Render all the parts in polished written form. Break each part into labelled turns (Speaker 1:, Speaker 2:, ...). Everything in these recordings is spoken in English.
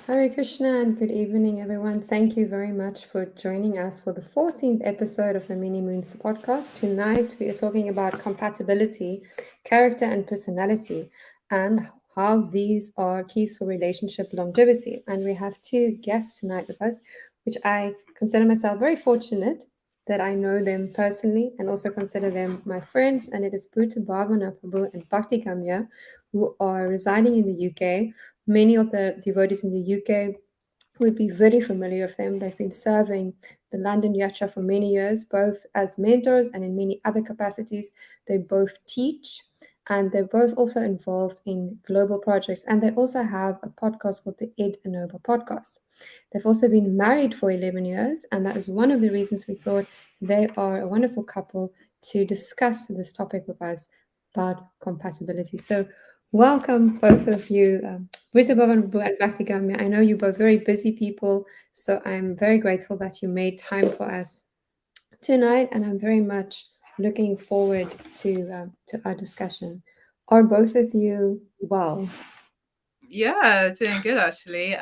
Speaker 1: Hare Krishna and good evening, everyone. Thank you very much for joining us for the 14th episode of the Mini Moons podcast. Tonight, we are talking about compatibility, character, and personality, and how these are keys for relationship longevity. And we have two guests tonight with us, which I consider myself very fortunate that I know them personally and also consider them my friends. And it is Bhuta, Bhavana, and Bhakti Gamya, who are residing in the UK. Many of the devotees in the UK would be very familiar with them. They've been serving the London Yacha for many years, both as mentors and in many other capacities. They both teach and they're both also involved in global projects. And they also have a podcast called the Ed Anova podcast. They've also been married for 11 years, and that is one of the reasons we thought they are a wonderful couple to discuss this topic with us about compatibility. So, welcome, both of you, Bhuta and Bhakti Gamya. I know you're both very busy people, so I'm very grateful that you made time for us tonight, and I'm very much looking forward to our discussion. Are both of you well?
Speaker 2: Yeah, doing good actually.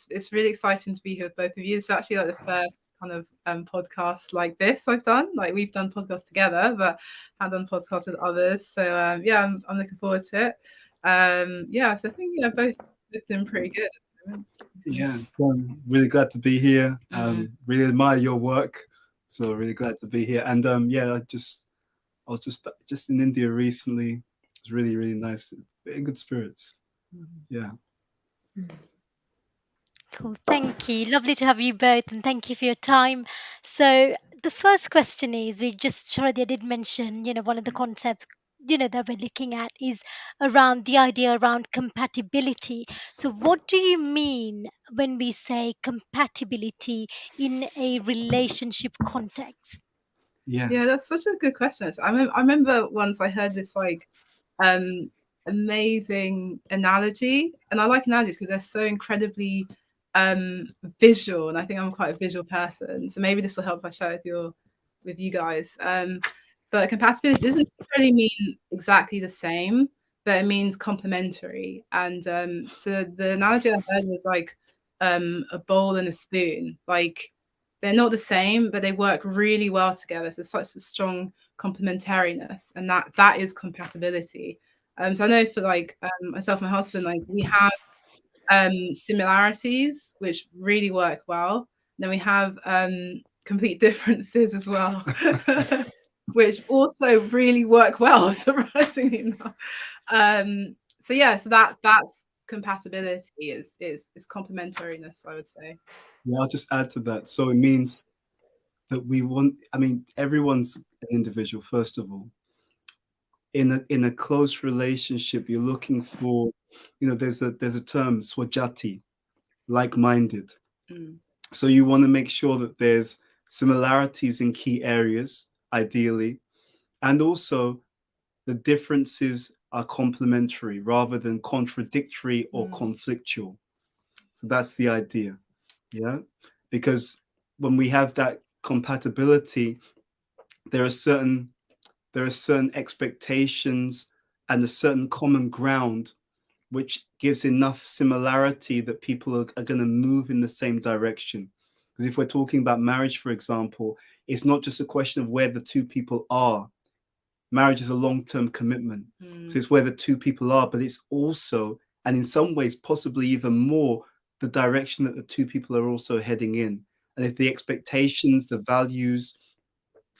Speaker 2: It's really exciting to be here with both of you. It's actually like the first kind of podcast like this I've done. Like we've done podcasts together, but I have done podcasts with others. So yeah, I'm looking forward to it. Yeah, so I think both doing pretty good at the moment.
Speaker 3: Yeah, so I'm really glad to be here.
Speaker 2: Mm.
Speaker 3: Really admire your work, so really glad to be here. And yeah, I was just in India recently. It was really nice. In good spirits. Yeah.
Speaker 4: Cool. Thank you. Lovely to have you both, and thank you for your time. So, the first question is we just, Shraddha did mention, one of the concepts, that we're looking at is around the idea around compatibility. So, what do you mean when we say compatibility in a relationship context?
Speaker 3: Yeah.
Speaker 2: Yeah, that's such a good question. I remember once I heard this like um amazing analogy, and I like analogies because they're so incredibly visual, and I think I'm quite a visual person, so maybe this will help if I share with you guys. But compatibility doesn't really mean exactly the same, but it means complementary. And so the analogy I heard was like a bowl and a spoon. Like they're not the same, but they work really well together. So such a strong complementariness, and that is compatibility. So I know for like myself and my husband, like we have similarities which really work well. And then we have complete differences as well, which also really work well, surprisingly enough. So yeah, so that's compatibility is complementariness, I would say.
Speaker 3: Yeah, I'll just add to that. So it means that I mean, everyone's an individual, first of all. In a close relationship, you're looking for, there's a term, swajati, like-minded.
Speaker 2: Mm.
Speaker 3: So you want to make sure that there's similarities in key areas, ideally, and also the differences are complementary rather than contradictory or conflictual. So that's the idea. Yeah. Because when we have that compatibility, there are certain expectations and a certain common ground which gives enough similarity that people are going to move in the same direction. Because if we're talking about marriage, for example, it's not just a question of where the two people are. Marriage is a long-term commitment. So it's where the two people are, but it's also, and in some ways, possibly even more, the direction that the two people are also heading in. And if the expectations, the values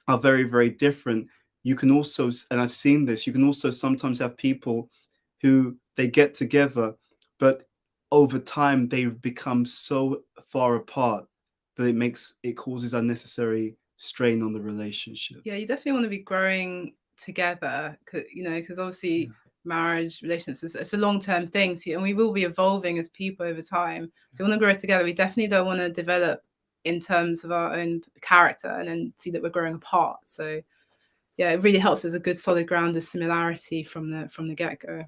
Speaker 3: are very different, you can also, and I've seen this, you can also sometimes have people who they get together, but over time they've become so far apart that it causes unnecessary strain on the relationship.
Speaker 2: Yeah, you definitely want to be growing together, because obviously marriage, relationships, it's a long-term thing. So, and we will be evolving as people over time. So we want to grow together. We definitely don't want to develop in terms of our own character and then see that we're growing apart. So yeah, it really helps as a good solid ground of similarity from the get-go.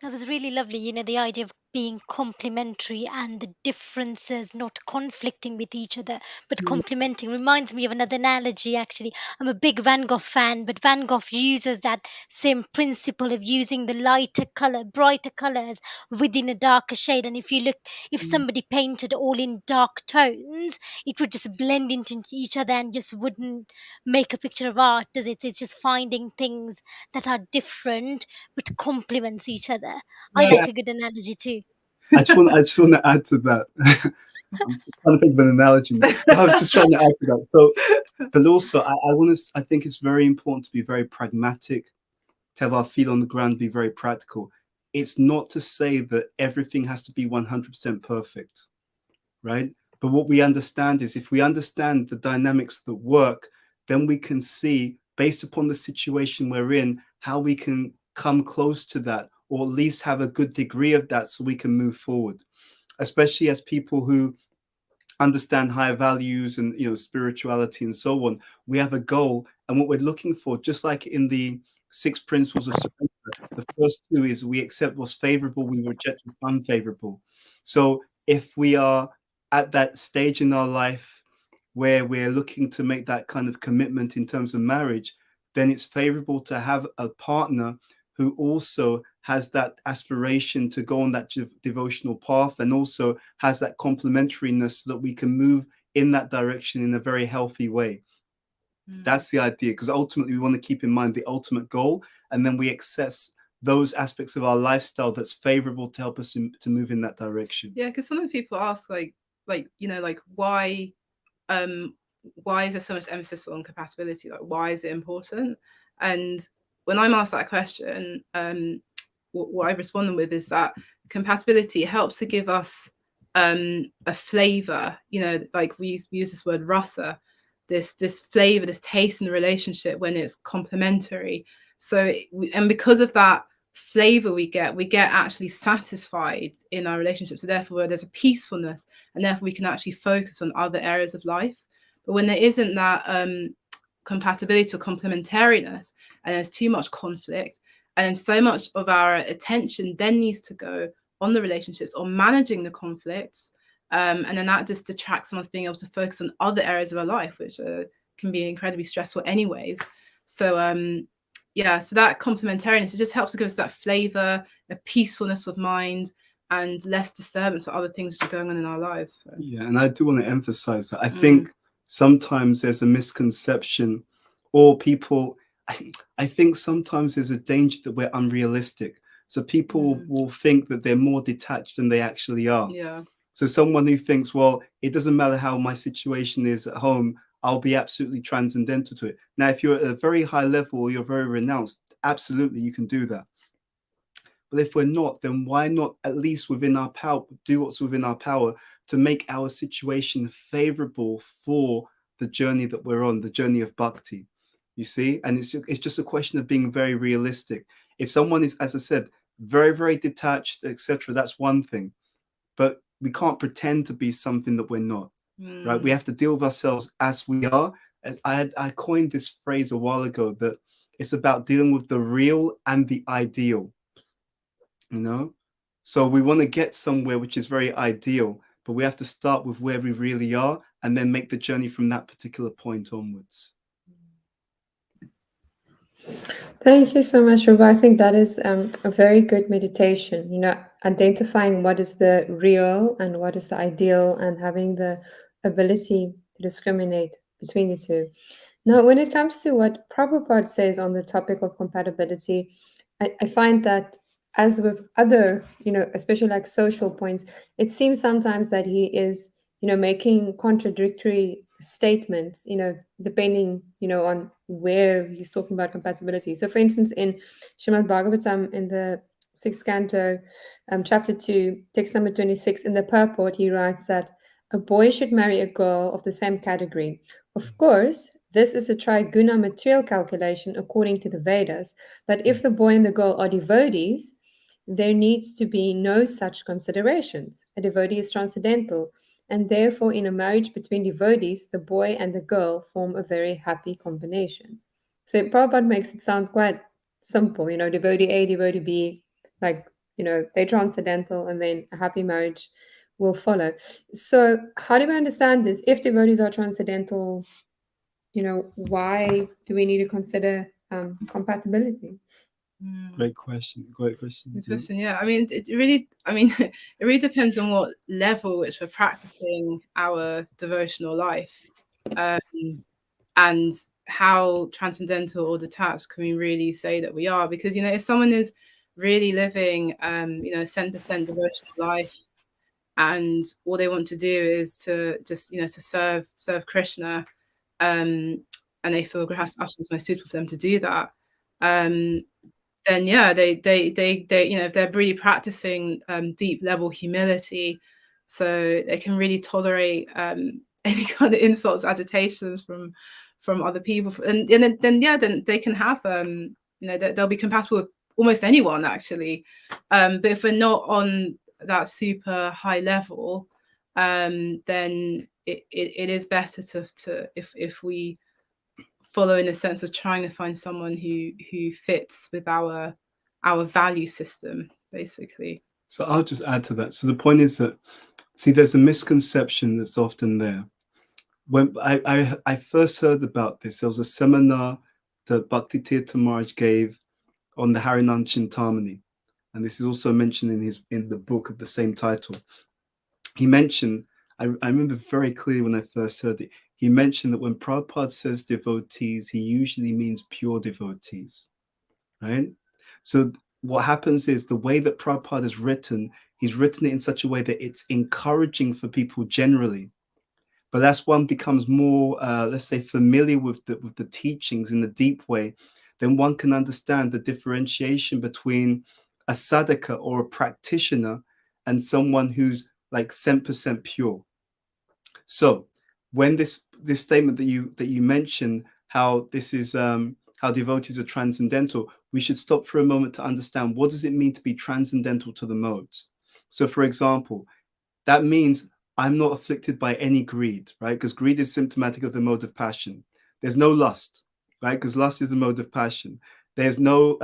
Speaker 4: That was really lovely. The idea of being complementary and the differences not conflicting with each other but
Speaker 2: Mm.
Speaker 4: complementing reminds me of another analogy. Actually, I'm a big Van Gogh fan, but Van Gogh uses that same principle of using the lighter color, brighter colors within a darker shade. And if you look, if
Speaker 2: Mm.
Speaker 4: somebody painted all in dark tones, it would just blend into each other and just wouldn't make a picture of art, does it? It's just finding things that are different but complements each other. I
Speaker 2: Yeah.
Speaker 4: like a good analogy too.
Speaker 3: I just want to add to that. I'm trying to think of an analogy now. No, I'm just trying to add to that. So, but also, I want to. I think it's very important to be very pragmatic, to have our feet on the ground, be very practical. It's not to say that everything has to be 100% perfect, right? But what we understand is, if we understand the dynamics that work, then we can see, based upon the situation we're in, how we can come close to that, or at least have a good degree of that, so we can move forward, especially as people who understand higher values and, spirituality and so on. We have a goal, and what we're looking for, just like in the 6 principles of surrender, the first two is we accept what's favorable, we reject what's unfavorable. So if we are at that stage in our life where we're looking to make that kind of commitment in terms of marriage, then it's favorable to have a partner who also has that aspiration to go on that devotional path, and also has that complementariness, so that we can move in that direction in a very healthy way. That's the idea, because ultimately we want to keep in mind the ultimate goal, and then we access those aspects of our lifestyle that's favorable to help us to move in that direction.
Speaker 2: Yeah, because sometimes people ask, like why is there so much emphasis on compatibility? Like, why is it important? And when I'm asked that question, what I respond with is that compatibility helps to give us a flavor. Like we use this word rasa, this flavor, this taste in the relationship when it's complementary. So, and because of that flavor we get actually satisfied in our relationship. So therefore there's a peacefulness, and therefore we can actually focus on other areas of life. But when there isn't that compatibility or complementariness, and there's too much conflict, and then so much of our attention then needs to go on the relationships or managing the conflicts, and then that just detracts from us being able to focus on other areas of our life, which can be incredibly stressful anyways. So yeah, so that complementariness, it just helps to give us that flavor, a peacefulness of mind, and less disturbance for other things that are going on in our lives. So.
Speaker 3: Yeah, and I do want to emphasize that. I think sometimes there's a misconception, or people, I think sometimes there's a danger that we're unrealistic. So people will think that they're more detached than they actually are.
Speaker 2: Yeah.
Speaker 3: So someone who thinks, well, it doesn't matter how my situation is at home, I'll be absolutely transcendental to it. Now, if you're at a very high level, or you're very renounced, absolutely you can do that. But if we're not, then why not at least within our power, do what's within our power to make our situation favorable for the journey that we're on, the journey of bhakti, you see? And it's just a question of being very realistic. If someone is, as I said, very, very detached, etc., that's one thing. But we can't pretend to be something that we're not, right? We have to deal with ourselves as we are. I coined this phrase a while ago, that it's about dealing with the real and the ideal. So we want to get somewhere which is very ideal, but we have to start with where we really are, and then make the journey from that particular point onwards.
Speaker 1: Thank you so much, Ruba. I think that is a very good meditation, identifying what is the real and what is the ideal, and having the ability to discriminate between the two. Now, when it comes to what Prabhupada says on the topic of compatibility, I find that, as with other, especially like social points, it seems sometimes that he is, making contradictory statements, depending, on where he's talking about compatibility. So, for instance, in Srimad Bhagavatam, in the sixth canto, chapter 2, text number 26, in the purport, he writes that a boy should marry a girl of the same category. Of course, this is a trai-guṇya material calculation according to the Vedas, but if the boy and the girl are devotees, there needs to be no such considerations. A devotee is transcendental, and therefore in a marriage between devotees, the boy and the girl form a very happy combination. So Prabhupada makes it sound quite simple, devotee A, devotee B, like they're transcendental, and then a happy marriage will follow. So how do we understand this? If devotees are transcendental, why do we need to consider compatibility?
Speaker 3: Great question. Great question.
Speaker 2: Interesting. Yeah. I mean, it really, it really depends on what level which we're practicing our devotional life, and how transcendental or detached can we really say that we are? Because, if someone is really living, 100% devotional life, and all they want to do is to just, to serve Krishna, and they feel Grihastha is most suitable for them to do that, then yeah, they if they're really practicing deep level humility, so they can really tolerate any kind of insults, agitations from other people, and then they can have they'll be compatible with almost anyone, actually, but if we're not on that super high level, then it is better to if we follow in a sense of trying to find someone who fits with our value system, basically.
Speaker 3: So I'll just add to that. So the point is that, see, there's a misconception that's often there. When I first heard about this, there was a seminar that Bhakti Tirtha Maharaj gave on the Harinam Chintamani, and this is also mentioned in the book of the same title. He mentioned, I remember very clearly when I first heard it, he mentioned that when Prabhupada says devotees, he usually means pure devotees, right? So what happens is the way that Prabhupada is written, he's written it in such a way that it's encouraging for people generally. But as one becomes more, let's say, familiar with the teachings in a deep way, then one can understand the differentiation between a sadhaka or a practitioner and someone who's like 100% pure. So when this statement that you mentioned, how this is how devotees are transcendental, we should stop for a moment to understand, what does it mean to be transcendental to the modes? So for example, that means I'm not afflicted by any greed, right? Because greed is symptomatic of the mode of passion. There's no lust, right? Because lust is a mode of passion. There's no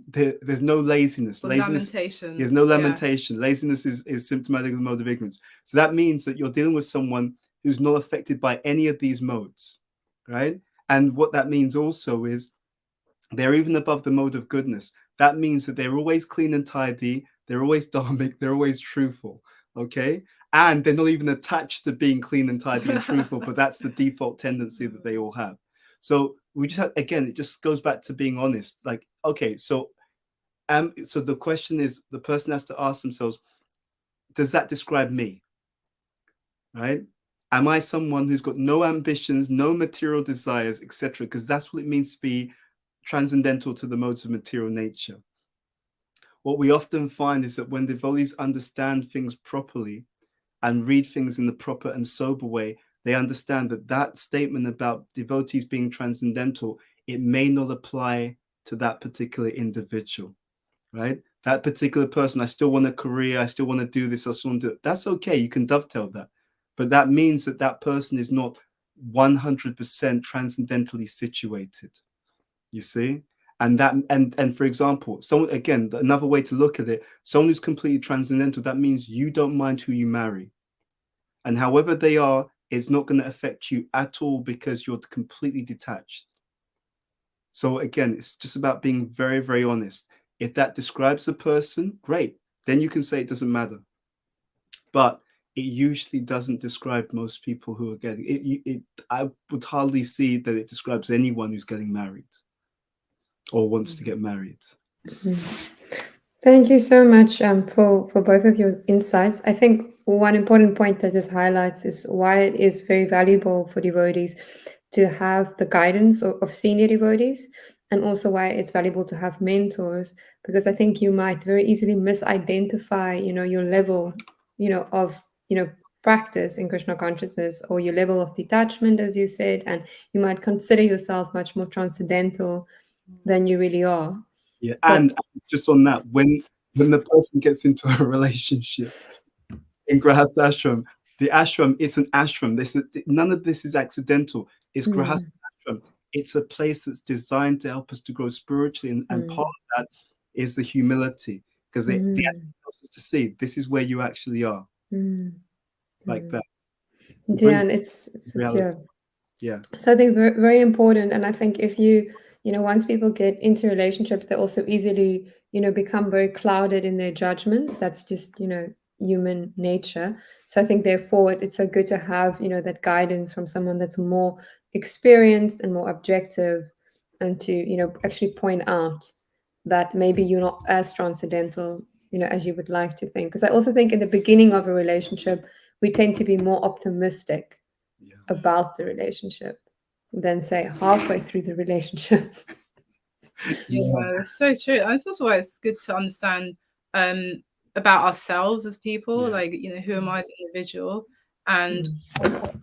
Speaker 3: there's no laziness.
Speaker 2: Lamentation.
Speaker 3: There's no lamentation. Yeah. Laziness is symptomatic of the mode of ignorance. So that means that you're dealing with someone who's not affected by any of these modes, right? And what that means also is they're even above the mode of goodness. That means that they're always clean and tidy. They're always dharmic. They're always truthful. Okay. And they're not even attached to being clean and tidy and truthful, but that's the default tendency that they all have. So we just have, again, it just goes back to being honest. Like, okay, so the question is, the person has to ask themselves, does that describe me? Right? Am I someone who's got no ambitions, no material desires, etc.? Because that's what it means to be transcendental to the modes of material nature. What we often find is that when devotees understand things properly and read things in the proper and sober way, they understand that that statement about devotees being transcendental, it may not apply to that particular individual, right? That particular person, I still want a career, I still want to do this, I still want to do it. That's okay, you can dovetail that. But that means that that person is not 100% transcendentally situated, you see? And that, and for example, someone, again, another way to look at it, someone who's completely transcendental, that means you don't mind who you marry. And however they are, it's not going to affect you at all because you're completely detached. So again, it's just about being very, very honest. If that describes the person, great. Then you can say it doesn't matter. But it usually doesn't describe most people who are getting it. I would hardly see that it describes anyone who's getting married or wants to get married.
Speaker 1: Thank you so much for both of your insights. I think one important point that this highlights is why it is very valuable for devotees to have the guidance of senior devotees, and also why it's valuable to have mentors, because I think you might very easily misidentify, your level, of, practice in Krishna consciousness, or your level of detachment, as you said, and you might consider yourself much more transcendental than you really are.
Speaker 3: Yeah, and just on that, when the person gets into a relationship in Grihastha ashram, the ashram is an ashram. None of this is accidental. It's Grihastha ashram. It's a place that's designed to help us to grow spiritually, and part of that is the humility. because the attitude helps us to see this is where you actually are, like that. It
Speaker 1: Yeah,
Speaker 3: brings
Speaker 1: and it's
Speaker 3: reality.
Speaker 1: yeah. So I think very, very important. And I think if once people get into relationships, they also easily, become very clouded in their judgment. That's just, human nature. So I think therefore it's so good to have, that guidance from someone that's more experienced and more objective, and to, actually point out that maybe you're not as transcendental, as you would like to think. Because I also think in the beginning of a relationship, we tend to be more optimistic
Speaker 3: Yeah.
Speaker 1: about the relationship than say halfway through the relationship.
Speaker 2: Yeah, that's so true. And it's also why it's good to understand about ourselves as people,
Speaker 3: Yeah.
Speaker 2: like, who am I as an individual, and what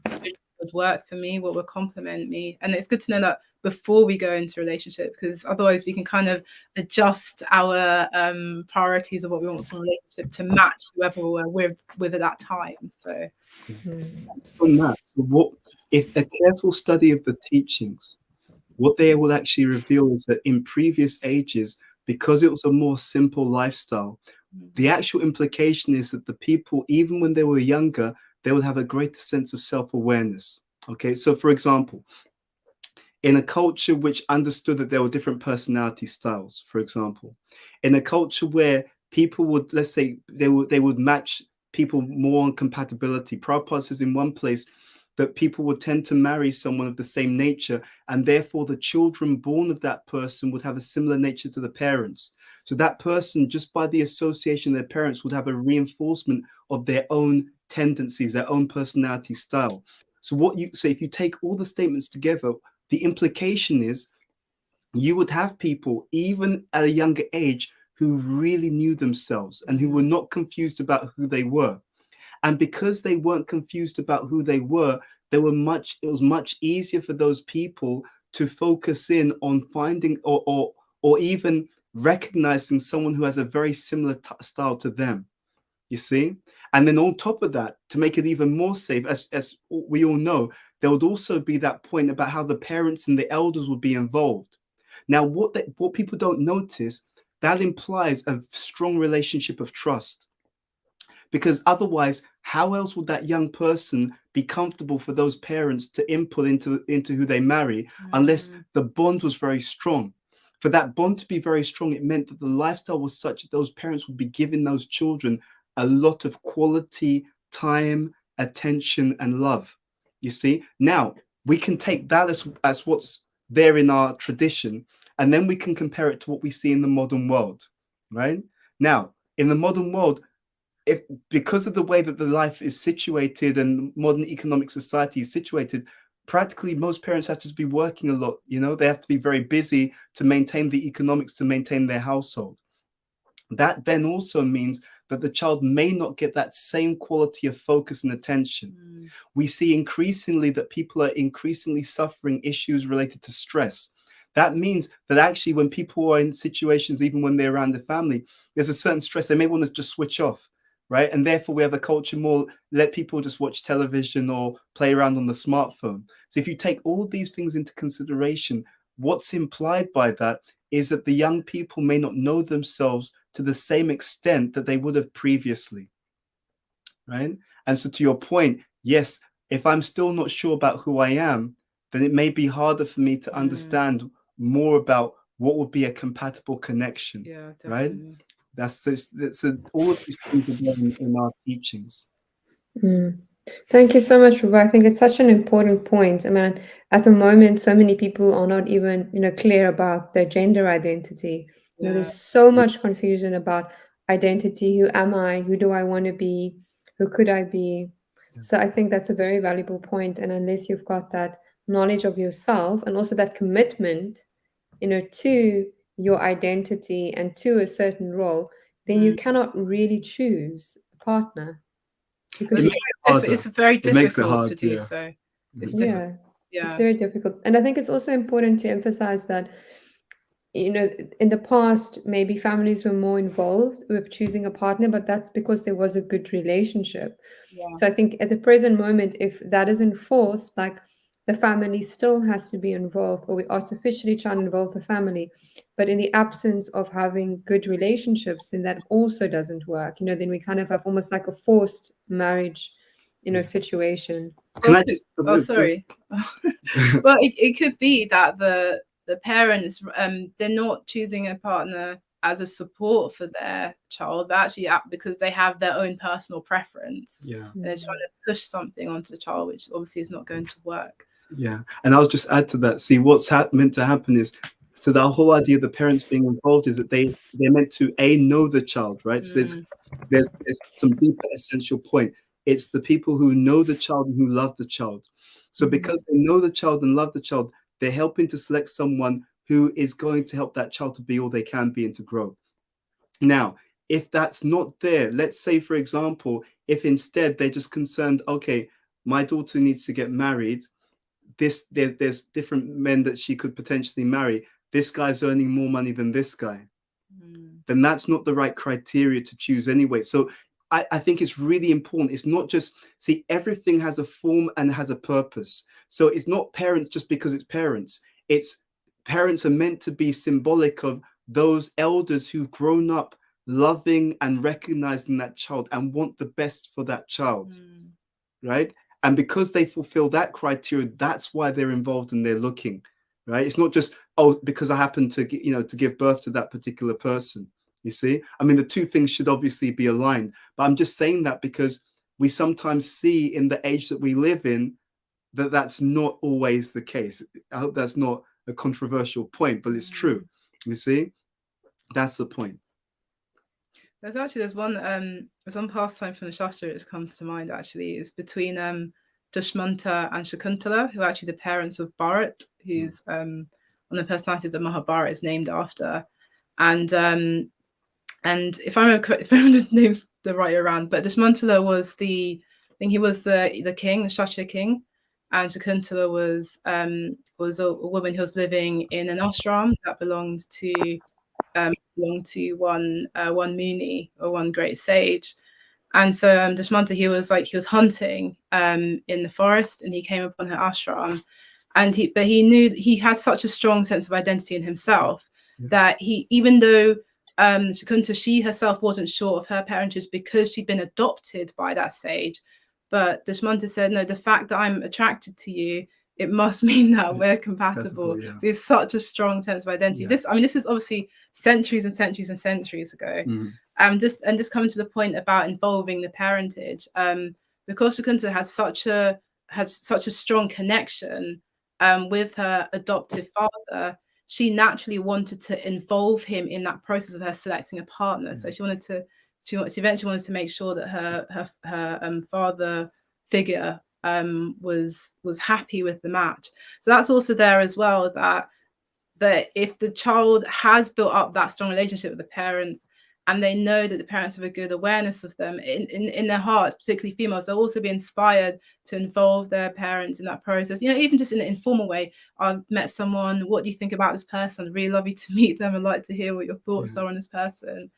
Speaker 2: would work for me, what would complement me. And it's good to know that before we go into a relationship, because otherwise we can kind of adjust our priorities of what we want from a relationship to match whoever we're with at that time. So
Speaker 3: From that, so what if a careful study of the teachings, what they will actually reveal is that in previous ages, because it was a more simple lifestyle, the actual implication is that the people, even when they were younger, they would have a greater sense of self-awareness. Okay, so for example, in a culture which understood that there were different personality styles, for example, in a culture where people would, let's say, they would match people more on compatibility. Prabhupada says in one place that people would tend to marry someone of the same nature, and therefore the children born of that person would have a similar nature to the parents. So that person, just by the association of their parents, would have a reinforcement of their own tendencies, their own personality style. So if you take all the statements together, the implication is you would have people, even at a younger age, who really knew themselves and who were not confused about who they were. And because they weren't confused about who they were, it was much easier for those people to focus in on finding or even recognizing someone who has a very similar style to them. You see? And then on top of that, to make it even more safe, as we all know, there would also be that point about how the parents and the elders would be involved. Now, what people don't notice, that implies a strong relationship of trust. Because otherwise, how else would that young person be comfortable for those parents to input into who they marry, unless the bond was very strong? For that bond to be very strong, it meant that the lifestyle was such that those parents would be giving those children a lot of quality time, attention, and love. You see, now we can take that as what's there in our tradition, and then we can compare it to what we see in the modern world, right? Now, in the modern world, because of the way that the life is situated and modern economic society is situated, practically most parents have to be working a lot. They have to be very busy to maintain the economics, to maintain their household. That then also means that the child may not get that same quality of focus and attention. We see increasingly that people are increasingly suffering issues related to stress. That means that actually when people are in situations, even when they're around the family, there's a certain stress, they may want to just switch off, right? And therefore we have a culture more, let people just watch television or play around on the smartphone. So if you take all these things into consideration, what's implied by that is that the young people may not know themselves to the same extent that they would have previously, right? And so to your point, yes, if I'm still not sure about who I am, then it may be harder for me to understand more about what would be a compatible connection.
Speaker 2: Yeah,
Speaker 3: right?
Speaker 2: definitely.
Speaker 3: That's all of these things are there in our teachings.
Speaker 1: Thank you so much, Ruba. I think it's such an important point. I mean, at the moment, so many people are not even, clear about their gender identity. There's so much confusion about identity. Who am I? Who do I want to be? Who could I be? So I think that's a very valuable point. And unless you've got that knowledge of yourself and also that commitment, to your identity and to a certain role, then you cannot really choose a partner. Because
Speaker 2: It's very
Speaker 3: It makes it
Speaker 2: difficult
Speaker 3: hard,
Speaker 2: to do
Speaker 3: yeah.
Speaker 2: so. It's
Speaker 3: Yeah.
Speaker 2: difficult.
Speaker 1: It's very difficult. And I think it's also important to emphasize that, in the past, maybe families were more involved with choosing a partner, but that's because there was a good relationship.
Speaker 2: Yeah.
Speaker 1: So I think at the present moment, if that is enforced, like the family still has to be involved, or we artificially try and involve the family. But in the absence of having good relationships, then that also doesn't work. Then we kind of have almost like a forced marriage, situation.
Speaker 3: Can I just?
Speaker 2: Oh, sorry. Well, it could be that the parents they're not choosing a partner as a support for their child, but actually because they have their own personal preference.
Speaker 3: Yeah.
Speaker 2: And they're trying to push something onto the child, which obviously is not going to work.
Speaker 3: Yeah, and I'll just add to that. See, what's meant to happen is, so the whole idea of the parents being involved is that they're meant to know the child, right? So there's some deeper essential point. It's the people who know the child and who love the child. So because they know the child and love the child, they're helping to select someone who is going to help that child to be all they can be and to grow. Now, if that's not there, let's say, for example, if instead they're just concerned, okay, my daughter needs to get married. There's different men that she could potentially marry. This guy's earning more money than this guy. Then that's not the right criteria to choose anyway. So I think it's really important. It's not just, see, everything has a form and has a purpose. So it's not parents just because it's parents. It's parents are meant to be symbolic of those elders who've grown up loving and recognizing that child and want the best for that child, right? And because they fulfill that criteria, that's why they're involved and they're looking, right? It's not just, oh, because I happen to, to give birth to that particular person. You see, I mean, the two things should obviously be aligned, but I'm just saying that because we sometimes see in the age that we live in that that's not always the case. I hope that's not a controversial point, but it's true. You see, that's the point.
Speaker 2: There's one pastime from the Shastra that comes to mind. Actually, is between Dushmanta and Shakuntala, who are actually the parents of Bharat, who's one of the personalities that Mahabharata is named after. And if I remember the names the right way around, but Dushmantala was I think he was the king, the Kshatriya king, and Shakuntala was a woman who was living in an ashram that belonged to one Muni, or one great sage. And so Dushmanta, he was hunting in the forest, and he came upon her ashram, and he knew he had such a strong sense of identity in himself that even though Shakuntala, she herself wasn't sure of her parentage because she'd been adopted by that sage, but Dushmanta said, no, the fact that I'm attracted to you, it must mean that we're compatible. So it's such a strong sense of identity. This is obviously centuries and centuries and centuries ago. Just coming to the point about involving the parentage, because Shakuntala had such a strong connection with her adoptive father, she naturally wanted to involve him in that process of her selecting a partner. So she eventually wanted to make sure that her father figure was happy with the match. So that's also there as well, that if the child has built up that strong relationship with the parents, and they know that the parents have a good awareness of them in their hearts, particularly females, they'll also be inspired to involve their parents in that process. Even just in an informal way. I've met someone. What do you think about this person? I'd really love you to meet them. I'd like to hear what your thoughts are on this person.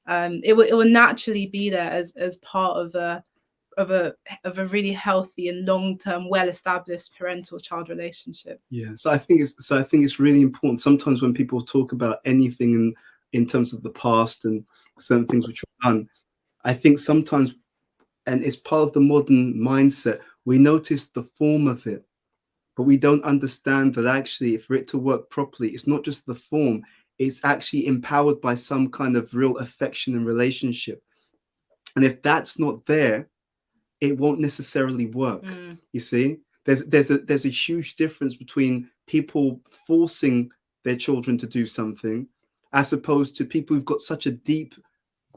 Speaker 2: It will naturally be there as part of a really healthy and long-term, well-established parental-child relationship.
Speaker 3: Yeah, so I think it's really important. Sometimes when people talk about anything in terms of the past and certain things which were done, I think sometimes, and it's part of the modern mindset, we notice the form of it, but we don't understand that actually, for it to work properly, it's not just the form, it's actually empowered by some kind of real affection and relationship. And if that's not there, it won't necessarily work. You see, there's a huge difference between people forcing their children to do something, as opposed to people who've got such a deep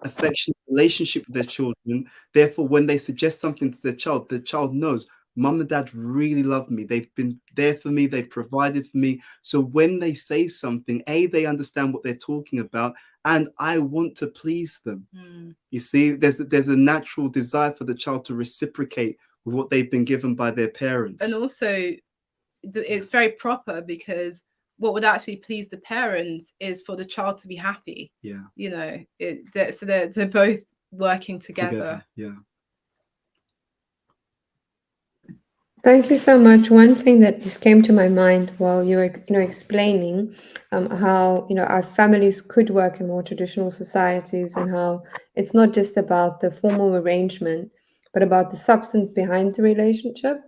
Speaker 3: affectionate relationship with their children. Therefore, when they suggest something to the child knows, mum and dad really love me. They've been there for me. They've provided for me. So when they say something, they understand what they're talking about, and I want to please them. You see, there's a natural desire for the child to reciprocate with what they've been given by their parents.
Speaker 2: And also, it's very proper, because what would actually please the parents is for the child to be happy.
Speaker 3: Yeah.
Speaker 2: So they're both working together.
Speaker 3: Yeah.
Speaker 1: Thank you so much. One thing that just came to my mind while you were, explaining how, our families could work in more traditional societies, and how it's not just about the formal arrangement, but about the substance behind the relationship.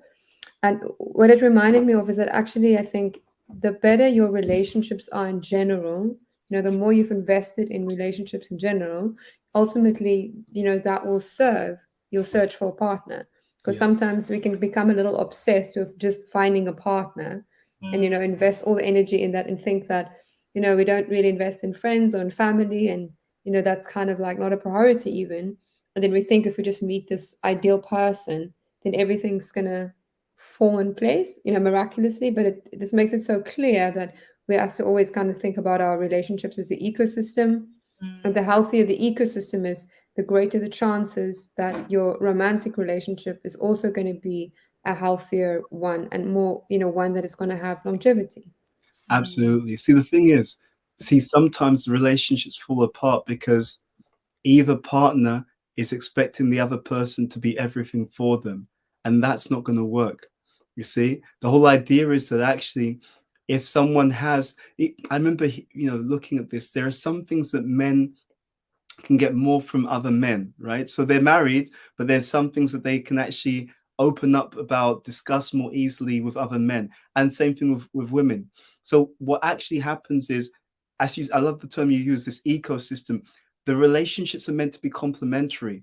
Speaker 1: And what it reminded me of is that actually, I think the better your relationships are in general, the more you've invested in relationships in general, ultimately, that will serve your search for a partner. Because
Speaker 3: Yes.
Speaker 1: sometimes we can become a little obsessed with just finding a partner and,
Speaker 2: Mm,
Speaker 1: invest all the energy in that and think that, we don't really invest in friends or in family. And, that's kind of like not a priority even. And then we think if we just meet this ideal person, then everything's going to fall in place, miraculously. But this makes it so clear that we have to always kind of think about our relationships as an ecosystem. And
Speaker 2: mm,
Speaker 1: the healthier the ecosystem is, the greater the chances that your romantic relationship is also going to be a healthier one, and more, one that is going to have longevity.
Speaker 2: mm,
Speaker 3: Absolutely. See, the thing is, sometimes relationships fall apart because either partner is expecting the other person to be everything for them, and that's not going to work. You see, the whole idea is that actually, if someone has, I remember, looking at this, there are some things that men can get more from other men, right? So they're married, but there's some things that they can actually open up about, discuss more easily with other men. And same thing with women. So what actually happens is, I love the term you use, this ecosystem. The relationships are meant to be complementary.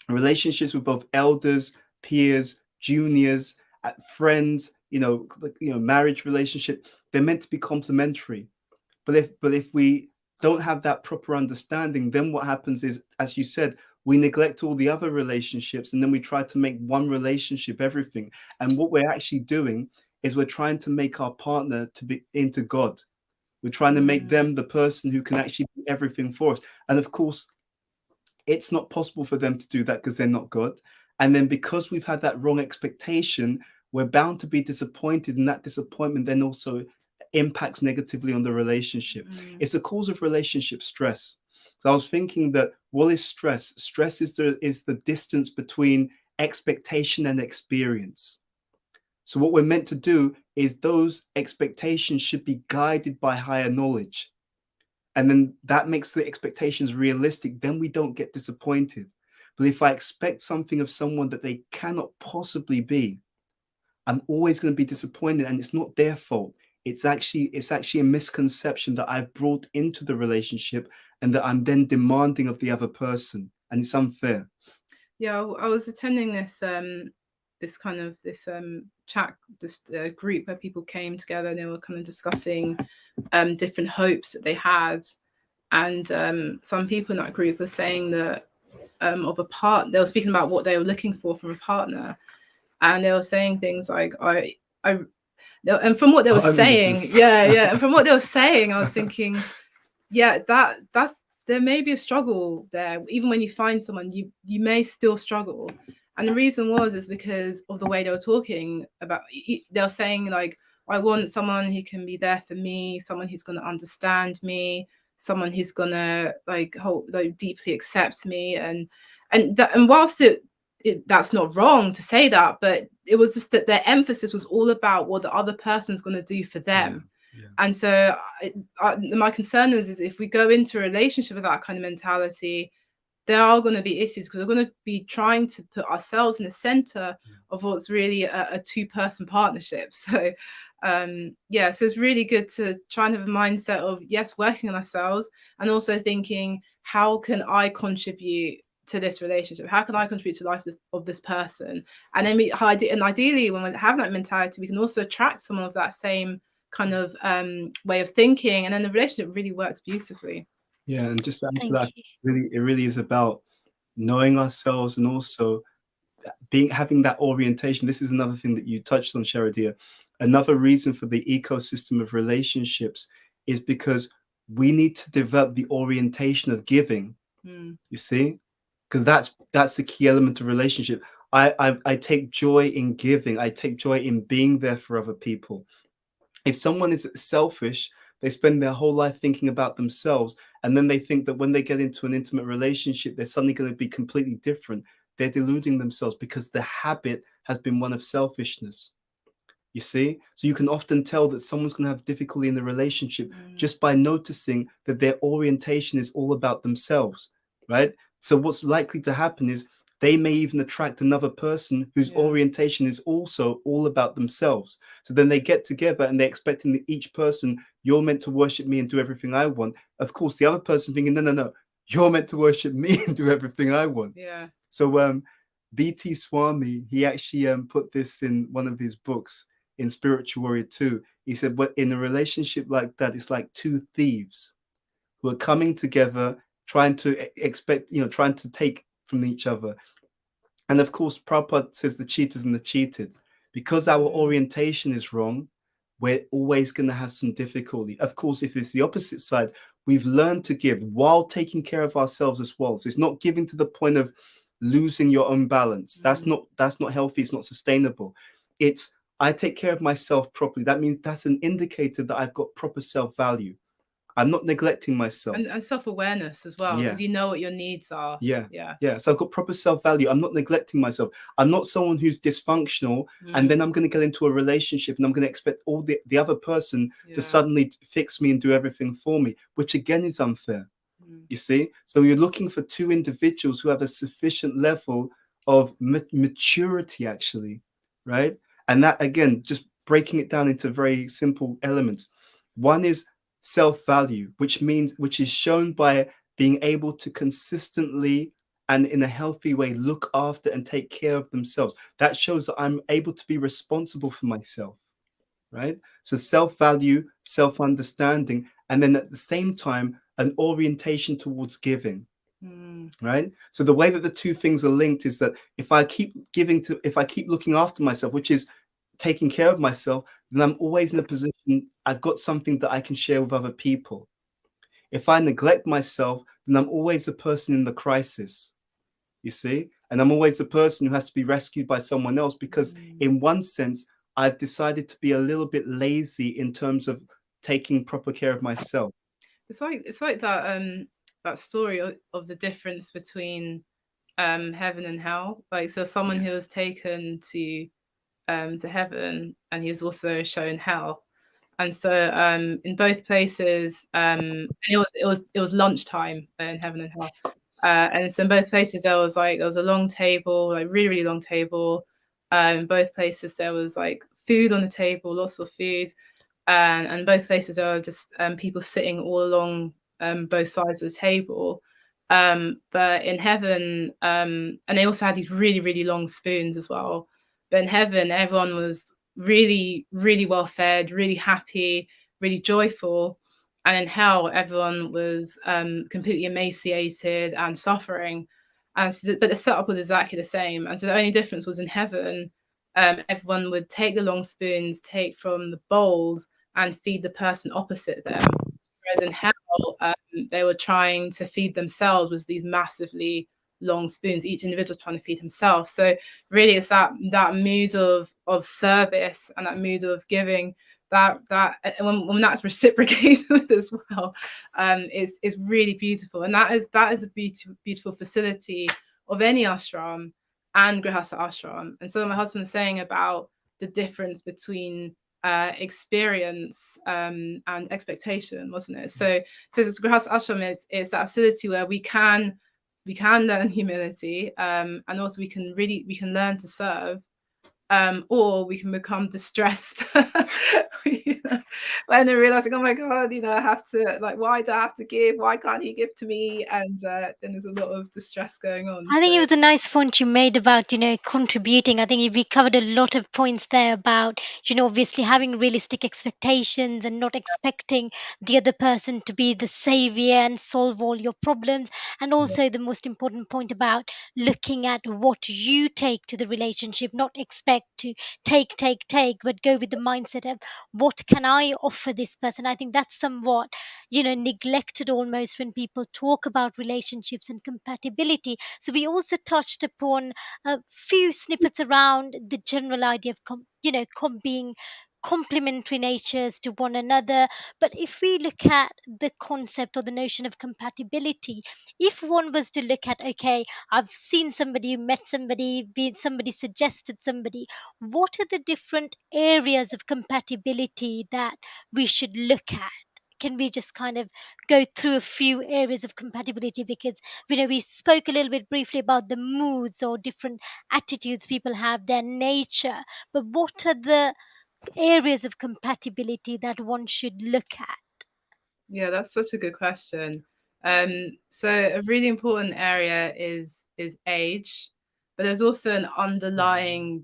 Speaker 3: Relationships with both elders, peers, juniors, friends, marriage relationship, they're meant to be complementary. But if we don't have that proper understanding, then what happens is, as you said, we neglect all the other relationships, and then we try to make one relationship everything. And what we're actually doing is we're trying to make our partner to be into God. We're trying to make
Speaker 2: mm,
Speaker 3: them the person who can actually be everything for us. And of course, it's not possible for them to do that because they're not God. And then because we've had that wrong expectation, we're bound to be disappointed. And that disappointment then also impacts negatively on the relationship.
Speaker 2: mm,
Speaker 3: It's a cause of relationship stress. So I was thinking that, what is stress? Stress is the distance between expectation and experience. So what we're meant to do is, those expectations should be guided by higher knowledge. And then that makes the expectations realistic. Then we don't get disappointed. But if I expect something of someone that they cannot possibly be, I'm always going to be disappointed, and it's not their fault. It's actually a misconception that I've brought into the relationship, and that I'm then demanding of the other person, and it's unfair.
Speaker 2: yeah, I was attending this chat, this group where people came together and they were kind of discussing different hopes that they had. And some people in that group were saying that of a part, they were speaking about what they were looking for from a partner, and they were saying things like, and from what they were
Speaker 3: I remember
Speaker 2: saying,
Speaker 3: this.
Speaker 2: yeah, and from what they were saying, I was thinking, yeah, that's there may be a struggle there. Even when you find someone, you may still struggle. And the reason is because of the way they were talking about. They were saying like, I want someone who can be there for me, someone who's going to understand me, someone who's going to like deeply accept me. And whilst that's not wrong to say that, but it was just that their emphasis was all about what the other person's going to do for them.
Speaker 3: Yeah.
Speaker 2: And so my concern is if we go into a relationship with that kind of mentality, there are going to be issues, because we're going to be trying to put ourselves in the center of what's really a two-person partnership. So so it's really good to try and have a mindset of, yes, working on ourselves, and also thinking, how can I contribute to this relationship? How can I contribute to the life of this person? And then ideally, when we have that mentality, we can also attract someone of that same kind of way of thinking, and then the relationship really works beautifully.
Speaker 3: Yeah, and just to add to
Speaker 4: Thank
Speaker 3: that,
Speaker 4: you.
Speaker 3: it really is about knowing ourselves, and also having that orientation. This is another thing that you touched on, Sharadia. Another reason for the ecosystem of relationships is because we need to develop the orientation of giving. You see, because that's the key element of relationship. I take joy in giving. I take joy in being there for other people. If someone is selfish, they spend their whole life thinking about themselves, and then they think that when they get into an intimate relationship, they're suddenly going to be completely different. They're deluding themselves, because the habit has been one of selfishness. You see? So you can often tell that someone's going to have difficulty in the relationship just by noticing that their orientation is all about themselves, right? So what's likely to happen is they may even attract another person whose orientation is also all about themselves. So then they get together and they're expecting that each person, you're meant to worship me and do everything I want. Of course, the other person thinking, no, no, no, you're meant to worship me and do everything I want.
Speaker 2: Yeah.
Speaker 3: So B.T. Swami, he actually put this in one of his books in Spiritual Warrior 2. He said, but in a relationship like that, it's like two thieves who are coming together, trying to trying to take from each other. And of course, Prabhupada says the cheaters and the cheated. Because our orientation is wrong, we're always going to have some difficulty. Of course, if it's the opposite side, we've learned to give while taking care of ourselves as well. So it's not giving to the point of losing your own balance. That's not healthy. It's not sustainable. It's I take care of myself properly. That means that's an indicator that I've got proper self-value. I'm not neglecting myself.
Speaker 2: And self-awareness as well, because you know what your needs are.
Speaker 3: Yeah. So I've got proper self-value. I'm not neglecting myself. I'm not someone who's dysfunctional, and then I'm going to get into a relationship and I'm going to expect all the other person to suddenly fix me and do everything for me, which again is unfair. You see? So you're looking for two individuals who have a sufficient level of maturity, actually, right? And that, again, just breaking it down into very simple elements. One is self-value, which is shown by being able to consistently and in a healthy way look after and take care of themselves. That shows that I'm able to be responsible for myself, right? So self-value, self-understanding, and then at the same time, an orientation towards giving, right? So the way that the two things are linked is that if I keep looking after myself, which is taking care of myself, then I'm always in a position, I've got something that I can share with other people. If I neglect myself, then I'm always the person in the crisis, you see? And I'm always the person who has to be rescued by someone else, because in one sense, I've decided to be a little bit lazy in terms of taking proper care of myself.
Speaker 2: It's like that story of the difference between heaven and hell. Like, so someone who was taken to heaven, and he was also shown hell. And so in both places, it was lunchtime in heaven and hell. And so in both places there was a long table, like really, really long table. In both places there was like food on the table, lots of food. And both places there were just people sitting all along both sides of the table. But in heaven, and they also had these really, really long spoons as well. But in heaven, everyone was really, really well fed, really happy, really joyful. And in hell, everyone was completely emaciated and suffering. And so but the setup was exactly the same. And so the only difference was in heaven, everyone would take the long spoons, take from the bowls, and feed the person opposite them. Whereas in hell, they were trying to feed themselves with these massively long spoons. Each individual trying to feed himself. So really, it's that mood of service and that mood of giving that when that's reciprocated as well, is really beautiful. And that is a beautiful facility of any ashram and grihastha ashram. And so my husband was saying about the difference between experience and expectation, wasn't it? So grihastha ashram is that facility where we can learn humility, and also we can learn to serve, or we can become distressed when they're realizing, oh my god, I have to, like, why do I have to give? Why can't he give to me? And then there's a lot of distress going on.
Speaker 4: I think it was a nice point you made about, contributing. I think we covered a lot of points there about, obviously having realistic expectations and not expecting the other person to be the savior and solve all your problems. And also the most important point about looking at what you take to the relationship, not expect to take, but go with the mindset of what can I offer this person. I think that's somewhat, neglected almost when people talk about relationships and compatibility. So we also touched upon a few snippets around the general idea of being complementary natures to one another. But if we look at the concept or the notion of compatibility, if one was to look at, okay, I've seen somebody, met somebody, somebody suggested somebody, what are the different areas of compatibility that we should look at? Can we just kind of go through a few areas of compatibility? Because we spoke a little bit briefly about the moods or different attitudes people have, their nature, but what are the areas of compatibility that one should look at?
Speaker 2: Yeah, that's such a good question. So a really important area is age, but there's also an underlying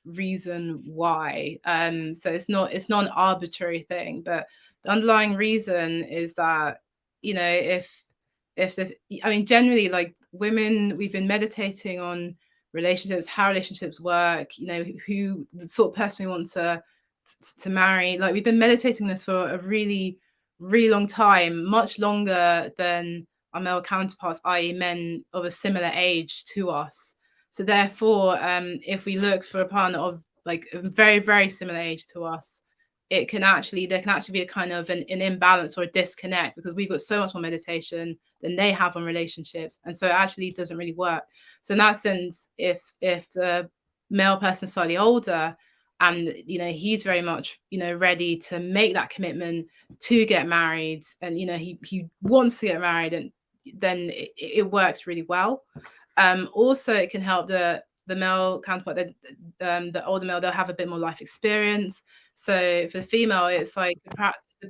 Speaker 2: reason why. So it's not an arbitrary thing, but the underlying reason is that, if I mean, generally, like, women, we've been meditating on relationships, how relationships work, who the sort of person we want to marry. Like, we've been meditating this for a really, really long time, much longer than our male counterparts, i.e., men of a similar age to us. So therefore, if we look for a partner of like a very, very similar age to us, there can actually be a kind of an imbalance or a disconnect, because we've got so much more meditation than they have on relationships, and so it actually doesn't really work. So in that sense, if the male person is slightly older, and he's very much ready to make that commitment to get married, and he wants to get married, and then it works really well. Also, it can help the male counterpart, the older male, they'll have a bit more life experience. So for the female, it's like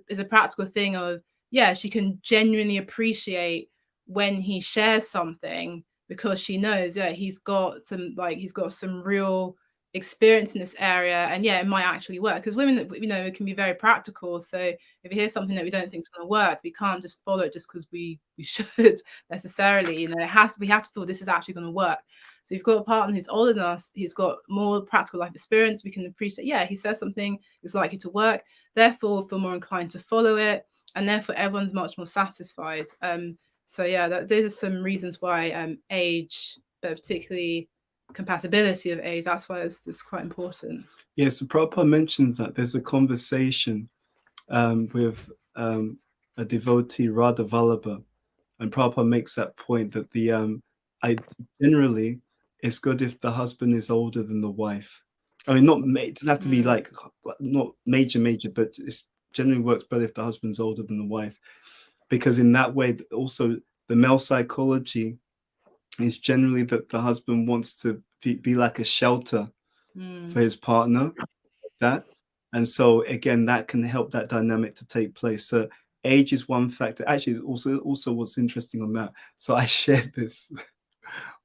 Speaker 2: it's a practical thing of, yeah, she can genuinely appreciate when he shares something, because she knows, yeah, he's got some real experience in this area, and yeah, it might actually work. Because women, it can be very practical. So if you hear something that we don't think is going to work, we can't just follow it just because we should necessarily. We have to feel this is actually going to work. So you've got a partner who's older than us, he's got more practical life experience. We can appreciate, yeah, he says something is likely to work, therefore we'll feel more inclined to follow it, and therefore everyone's much more satisfied. So yeah, those are some reasons why age, but particularly compatibility of age, that's why it's quite important.
Speaker 3: Yeah, so Prabhupada mentions that there's a conversation with a devotee, Radha Vallabha, and Prabhupada makes that point that generally it's good if the husband is older than the wife. I mean, it doesn't have to be like not major, but it generally works better if the husband's older than the wife, because in that way also the male psychology is generally that the husband wants to be like a shelter for his partner, and so again that can help that dynamic to take place. So age is one factor. Actually, also what's interesting on that, so I shared this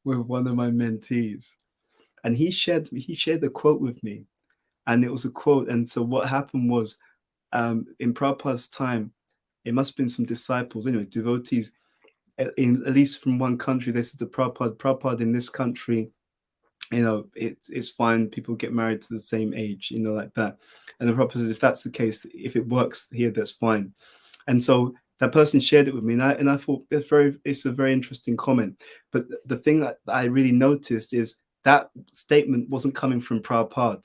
Speaker 3: with one of my mentees, and he shared a quote with me, and it was a quote. And so what happened was, in Prabhupada's time, it must have been some disciples, devotees, at least from one country. They said to Prabhupada, in this country, it's fine, people get married to the same age, like that. And the Prabhupada said, if that's the case, if it works here, that's fine. And so that person shared it with me, and I thought it's a very interesting comment. But the thing that I really noticed is that statement wasn't coming from Prabhupada.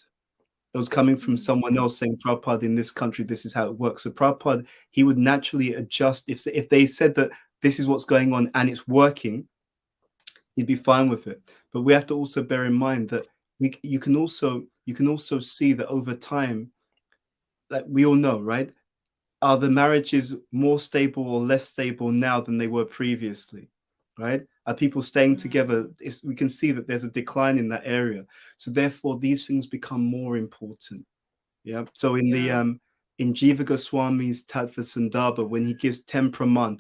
Speaker 3: It was coming from someone else saying, Prabhupada, in this country, this is how it works. So Prabhupada, he would naturally adjust. If they said that this is what's going on and it's working, he'd be fine with it. But we have to also bear in mind that you can also see that over time, like we all know, right? Are the marriages more stable or less stable now than they were previously, right? Are people staying together? We can see that there's a decline in that area. So therefore, these things become more important. Yeah. So in in Jiva Goswami's Tattva Sandarbha, when he gives 10 praman,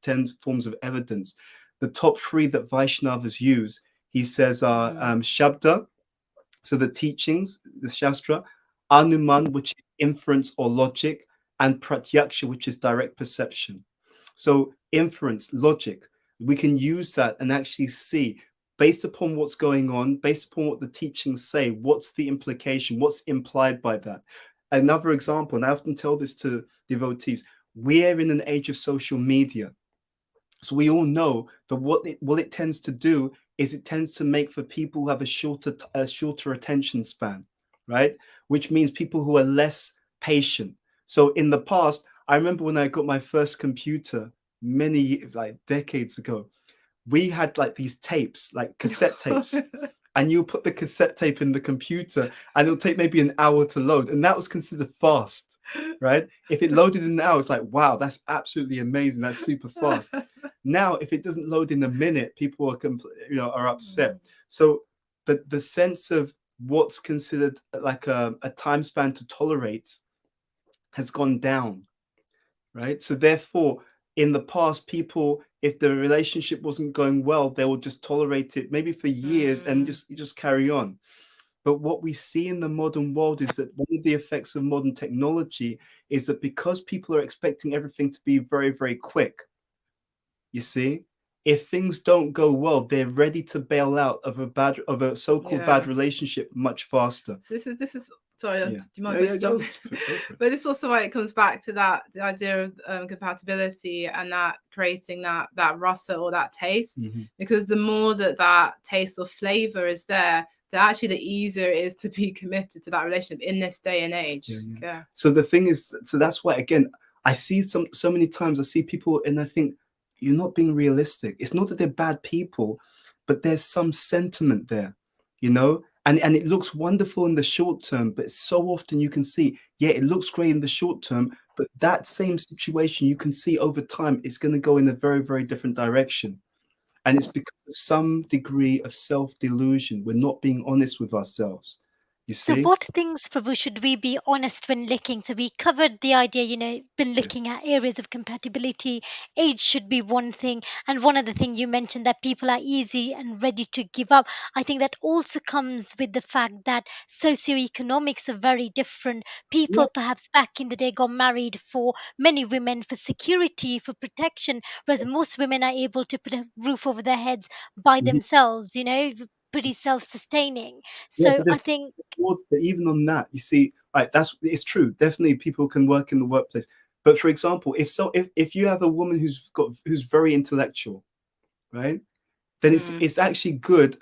Speaker 3: 10 forms of evidence, the top 3 that Vaishnavas use, he says are Shabda, so the teachings, the Shastra, Anuman, which is inference or logic, and Pratyaksha, which is direct perception. So inference, logic, we can use that and actually see, based upon what's going on, based upon what the teachings say, what's the implication, what's implied by that. Another example, and I often tell this to devotees, we are in an age of social media. So we all know that what it tends to do is it tends to make for people who have a shorter attention span, right? Which means people who are less patient. So in the past, I remember when I got my first computer like decades ago, we had like these tapes, like cassette tapes, and you put the cassette tape in the computer and it'll take maybe an hour to load. And that was considered fast, right? If it loaded in an hour, it's like, wow, that's absolutely amazing. That's super fast. Now, if it doesn't load in a minute, people are, are upset. So the sense of what's considered like a time span to tolerate has gone down, right? So therefore, in the past, people, if the relationship wasn't going well, they will just tolerate it maybe for years and just carry on. But what we see in the modern world is that one of the effects of modern technology is that because people are expecting everything to be very, very quick, you see, if things don't go well, they're ready to bail out of a so-called bad relationship much faster.
Speaker 2: So this is sorry,
Speaker 3: Yeah.
Speaker 2: do you mind if I jump in? But it's also why it comes back to that the idea of compatibility and that creating that rasa or that taste, because the more that taste or flavor is there, actually the easier it is to be committed to that relationship in this day and age. Yeah.
Speaker 3: So the thing is, so that's why, again, I see so many times I see people and I think, you're not being realistic. It's not that they're bad people, but there's some sentiment there, and it looks wonderful in the short term, but so often you can see, yeah, it looks great in the short term, but that same situation you can see over time is going to go in a very, very different direction. And it's because of some degree of self-delusion. We're not being honest with ourselves. You
Speaker 4: So,
Speaker 3: see?
Speaker 4: what things, Prabhu, should we be honest when looking? So, we covered the idea, been looking at areas of compatibility. Age should be one thing. And one other thing you mentioned that people are easy and ready to give up. I think that also comes with the fact that socioeconomics are very different.
Speaker 3: Yeah.
Speaker 4: People, perhaps back in the day, got married for many women for security, for protection, whereas most women are able to put a roof over their heads by themselves, pretty self sustaining.
Speaker 3: Yeah,
Speaker 4: So, I think.
Speaker 3: but even on that, you see, right, it's true. Definitely people can work in the workplace. But for example, if you have a woman who's very intellectual, right, then it's actually good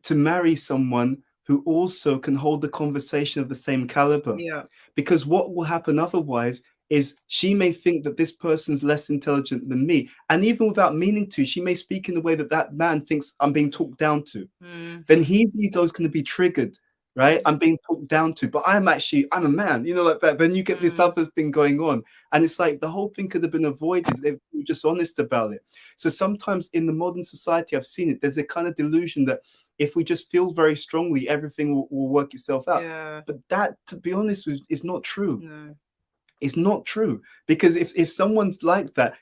Speaker 3: to marry someone who also can hold the conversation of the same caliber.
Speaker 2: Yeah.
Speaker 3: Because what will happen otherwise is she may think that this person's less intelligent than me. And even without meaning to, she may speak in a way that that man thinks I'm being talked down to. Then his ego is going to be triggered, right? I'm being talked down to, but I'm a man, like that. Then you get this other thing going on. And it's like the whole thing could have been avoided if we were just honest about it. So sometimes in the modern society, I've seen it, there's a kind of delusion that if we just feel very strongly, everything will work itself out.
Speaker 2: Yeah.
Speaker 3: But that, to be honest, is not true.
Speaker 2: No.
Speaker 3: It's not true. Because if someone's like that,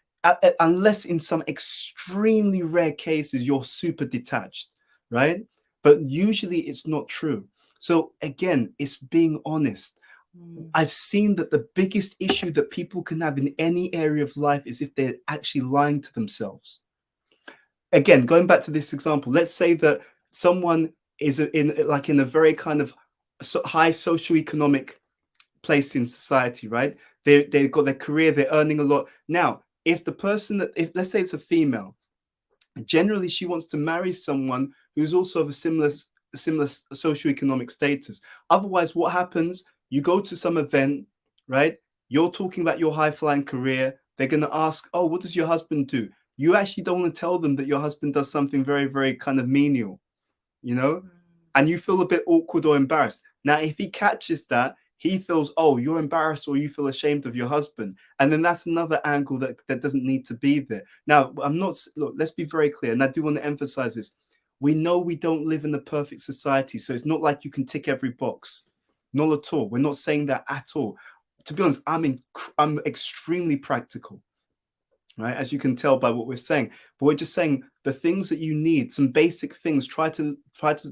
Speaker 3: unless in some extremely rare cases, you're super detached, right? But usually it's not true. So again, it's being honest. I've seen that the biggest issue that people can have in any area of life is if they're actually lying to themselves. Again, going back to this example, let's say that someone is in a very kind of high socioeconomic place in society, right? They've got their career, they're earning a lot. Now, if the person, if let's say it's a female, generally she wants to marry someone who's also of a similar socioeconomic status. Otherwise, what happens? You go to some event, right? You're talking about your high-flying career. They're going to ask, oh, what does your husband do? You actually don't want to tell them that your husband does something very, very kind of menial, and you feel a bit awkward or embarrassed. Now, if he catches that, he feels, oh, you're embarrassed or you feel ashamed of your husband. And then that's another angle that doesn't need to be there. Now, look, let's be very clear. And I do want to emphasize this. We know we don't live in a perfect society. So it's not like you can tick every box. Not at all. We're not saying that at all. To be honest, I'm extremely practical, right? As you can tell by what we're saying. But we're just saying the things that you need, some basic things, try to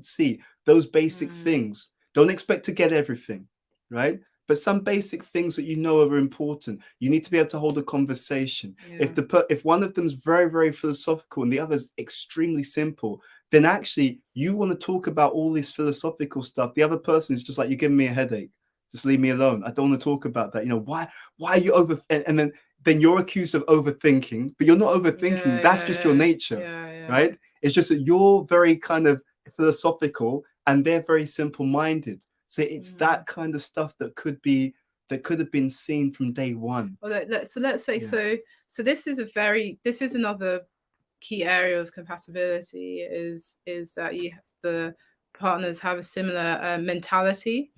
Speaker 3: see those basic things. Don't expect to get everything. Right? But some basic things that are important. You need to be able to hold a conversation. Yeah. If one of them is very, very philosophical and the other is extremely simple, then actually you want to talk about all this philosophical stuff. The other person is just like, you're giving me a headache. Just leave me alone. I don't want to talk about that. Why are you over? And then you're accused of overthinking, but you're not overthinking. Yeah, that's just your nature, right? It's just that you're very kind of philosophical and they're very simple-minded. So it's that kind of stuff that could have been seen from day one.
Speaker 2: Well, let's say so this is another key area of compatibility is that the partners have a similar mentality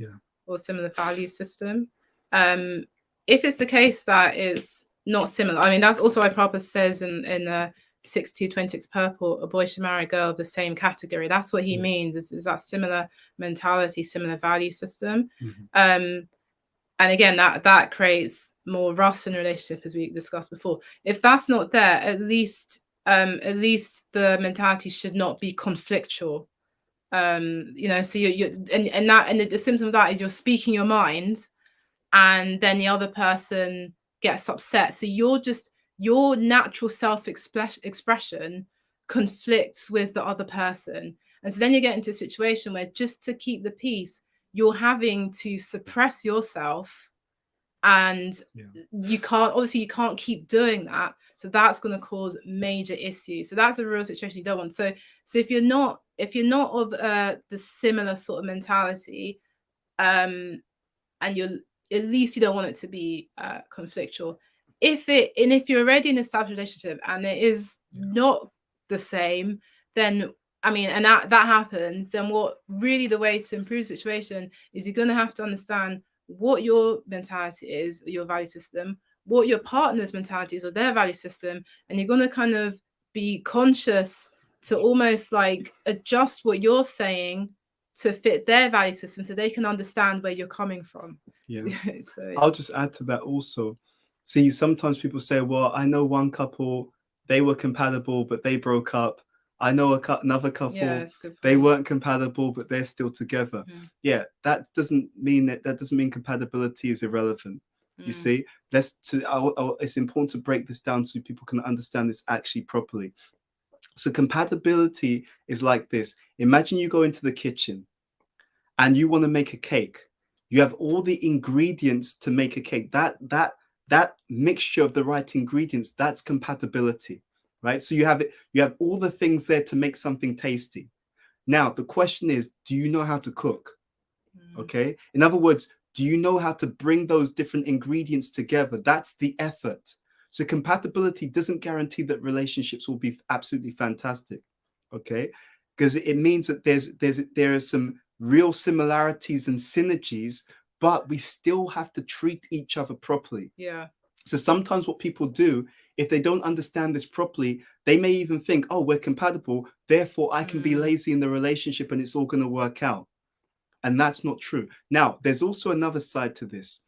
Speaker 2: or similar value system. If it's the case that it's not similar, I mean, that's also why Prabhupada says in the 6226 Purport, a boy should marry a girl of the same category. That's what he means, is that similar mentality, similar value system. And again, that creates more rust in relationship, as we discussed before. If that's not there, at least the mentality should not be conflictual. So the symptom of that is you're speaking your mind, and then the other person gets upset. So your natural self-expression conflicts with the other person, and so then you get into a situation where, just to keep the peace, you're having to suppress yourself, and you can't keep doing that. So that's going to cause major issues. So that's a real situation you don't want. So if you're not of the similar sort of mentality, and you're, at least you don't want it to be conflictual. If you're already in an established relationship and it is not the same, then and that happens, then the way to improve the situation is you're going to have to understand what your mentality is, or your value system, what your partner's mentality is, or their value system, and you're going to kind of be conscious to almost like adjust what you're saying to fit their value system, so they can understand where you're coming from. So
Speaker 3: I'll just add to that also. See, sometimes people say, well, I know one couple, they were compatible, but they broke up. I know another couple, they weren't compatible, but they're still together. That doesn't mean compatibility is irrelevant. You see, it's important to break this down so people can understand this actually properly. So compatibility is like this. Imagine you go into the kitchen and you want to make a cake. You have all the ingredients to make a cake. That mixture of the right ingredients, that's compatibility. Right? So you have all the things there to make something tasty. Now, the question is, do you know how to cook? Okay. In other words, do you know how to bring those different ingredients together? That's the effort. So compatibility doesn't guarantee that relationships will be absolutely fantastic. Okay. Because it means that there are some real similarities and synergies, but we still have to treat each other properly. So sometimes what people do, if they don't understand this properly, they may even think, oh, we're compatible, therefore I can be lazy in the relationship and it's all going to work out. And that's not true. Now, there's also another side to this.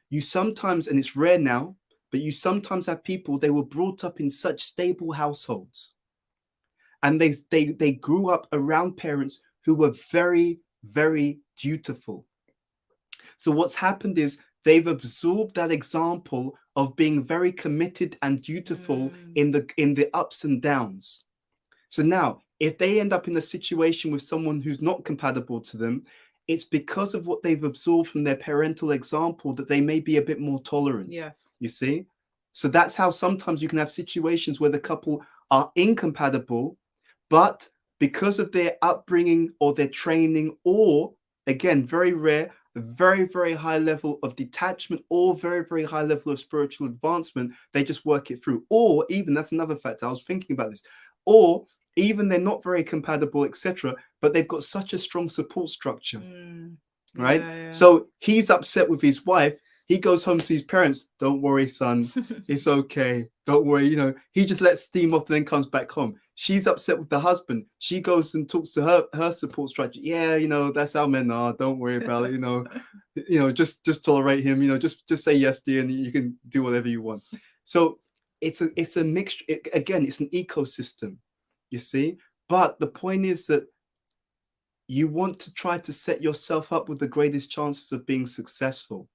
Speaker 3: You sometimes, and it's rare now, but you sometimes have people, they were brought up in such stable households, and they grew up around parents who were very, very dutiful. So what's happened is they've absorbed that example of being very committed and dutiful in the ups and downs. So now, if they end up in a situation with someone who's not compatible to them, it's because of what they've absorbed from their parental example that they may be a bit more tolerant. You see? So that's how sometimes you can have situations where the couple are incompatible, but because of their upbringing or their training, or again, very rare, a very, very high level of detachment or very, very high level of spiritual advancement, they just work it through. Or even, that's another factor, I was thinking about this, or even they're not very compatible, etc., but they've got such a strong support structure, right? So he's upset with his wife. He goes home to his parents. Don't worry, son. It's okay. Don't worry. He just lets steam off and then comes back home. She's upset with the husband. She goes and talks to her support structure. Yeah, that's how men are. Don't worry about it. Just tolerate him. Just say yes, dear, and you can do whatever you want. So it's a mixture. Again, it's an ecosystem, you see. But the point is that you want to try to set yourself up with the greatest chances of being successful.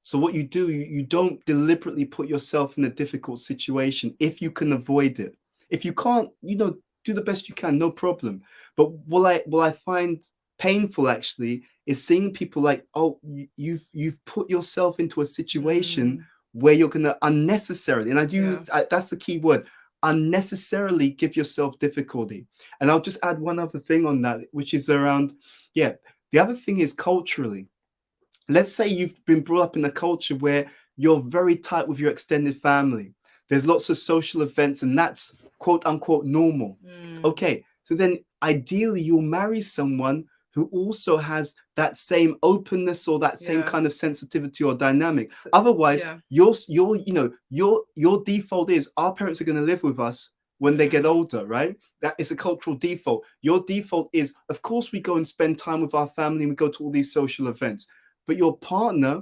Speaker 3: So what you do, you don't deliberately put yourself in a difficult situation if you can avoid it. If you can't, do the best you can, no problem. But what I find painful actually is seeing people like, oh, you've put yourself into a situation where you're going to unnecessarily, and that's the key word, unnecessarily give yourself difficulty. And I'll just add one other thing on that, which is around, The other thing is culturally. Let's say you've been brought up in a culture where you're very tight with your extended family. There's lots of social events, and that's quote unquote normal. Okay, so then ideally you'll marry someone who also has that same openness or that same kind of sensitivity or dynamic. Otherwise, your default is our parents are going to live with us when they get older, right? That is a cultural default. Your default is, of course, we go and spend time with our family and we go to all these social events. But your partner,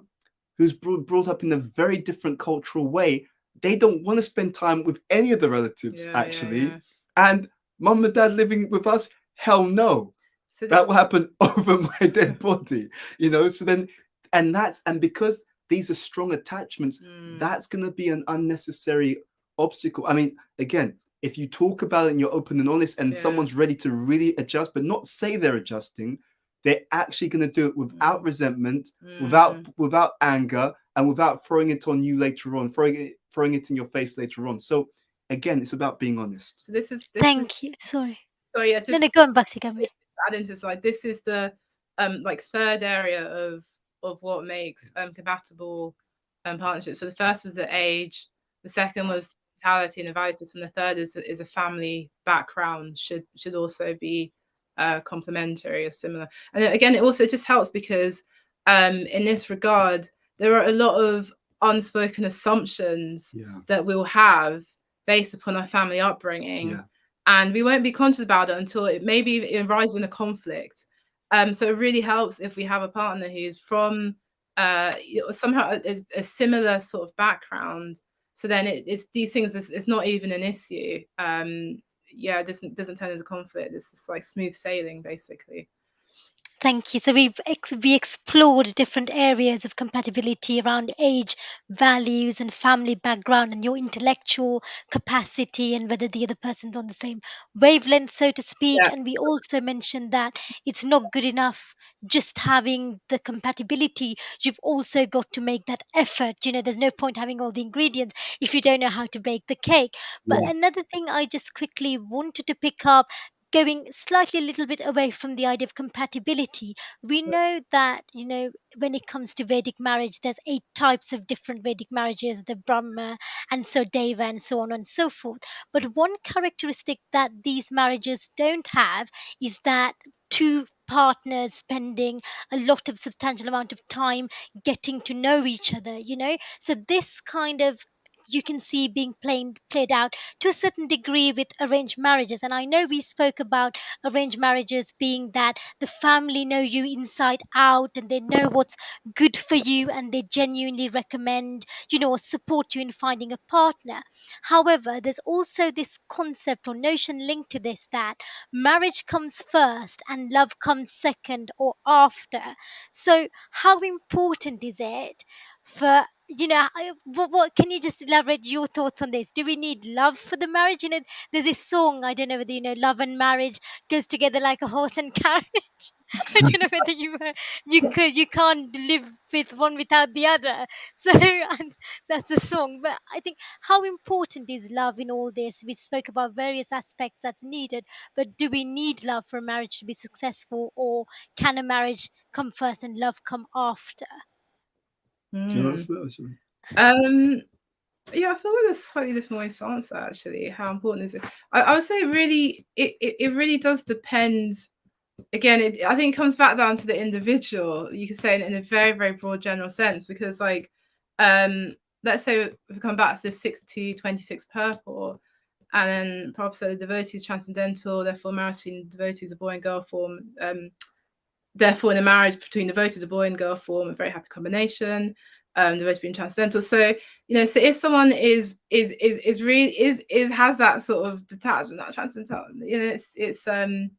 Speaker 3: who's brought up in a very different cultural way, they don't want to spend time with any of the relatives, actually. And mum and dad living with us, hell no. So that will happen over my dead body, So then, and because these are strong attachments, that's going to be an unnecessary obstacle. I mean, again, if you talk about it and you're open and honest, and someone's ready to really adjust, but not say they're adjusting, they're actually going to do it without resentment, without anger, and without throwing it on you later on, throwing it in your face later on. So again, it's about being honest.
Speaker 2: So this is
Speaker 4: Thank you. Sorry.
Speaker 2: Yeah,
Speaker 4: No, going back to Gamya.
Speaker 2: Add into slide. This is the like third area of what makes compatible partnerships. So the first is the age. The second was mentality and the value system. The third is a family background should also be complementary or similar. And again, it also just helps because in this regard, there are a lot of unspoken assumptions that we'll have based upon our family upbringing. And we won't be conscious about it until it maybe arises in a conflict. So it really helps if we have a partner who's from somehow a similar sort of background. So then it's these things. It's not even an issue. It doesn't turn into conflict. It's just like smooth sailing, basically.
Speaker 4: Thank you. So we explored different areas of compatibility around age, values, and family background, and your intellectual capacity, and whether the other person's on the same wavelength, so to speak. And we also mentioned that it's not good enough just having the compatibility. You've also got to make that effort. There's no point having all the ingredients if you don't know how to bake the cake. But another thing I just quickly wanted to pick up, going slightly a little bit away from the idea of compatibility, we know that when it comes to Vedic marriage, there's 8 types of different Vedic marriages, the Brahma and so Deva and so on and so forth. But one characteristic that these marriages don't have is that two partners spending a lot of substantial amount of time getting to know each other. So this kind of, you can see being played out to a certain degree with arranged marriages. And I know we spoke about arranged marriages being that the family know you inside out and they know what's good for you and they genuinely recommend, or support you in finding a partner. However, there's also this concept or notion linked to this, that marriage comes first and love comes second or after. So how important is it for, what can you just elaborate your thoughts on this? Do we need love for the marriage? There's this song, I don't know whether love and marriage goes together like a horse and carriage. I don't know whether you can't live with one without the other. So and that's a song. But I think, how important is love in all this? We spoke about various aspects that's needed, but do we need love for a marriage to be successful, or can a marriage come first and love come after?
Speaker 2: Yeah, I feel like there's slightly different ways to answer actually. How important is it? I would say really it really does depend. Again, I think it comes back down to the individual. You could say it in a very, very broad general sense, because like let's say if we come back to the 6-26 purport, and then Prabhupada said the devotee is transcendental, therefore marriage between devotees, a boy and girl form, therefore in a marriage between devotees, a boy and girl form a very happy combination. Devotees being transcendental. So so if someone is really has that sort of detachment, that transcendental, it's then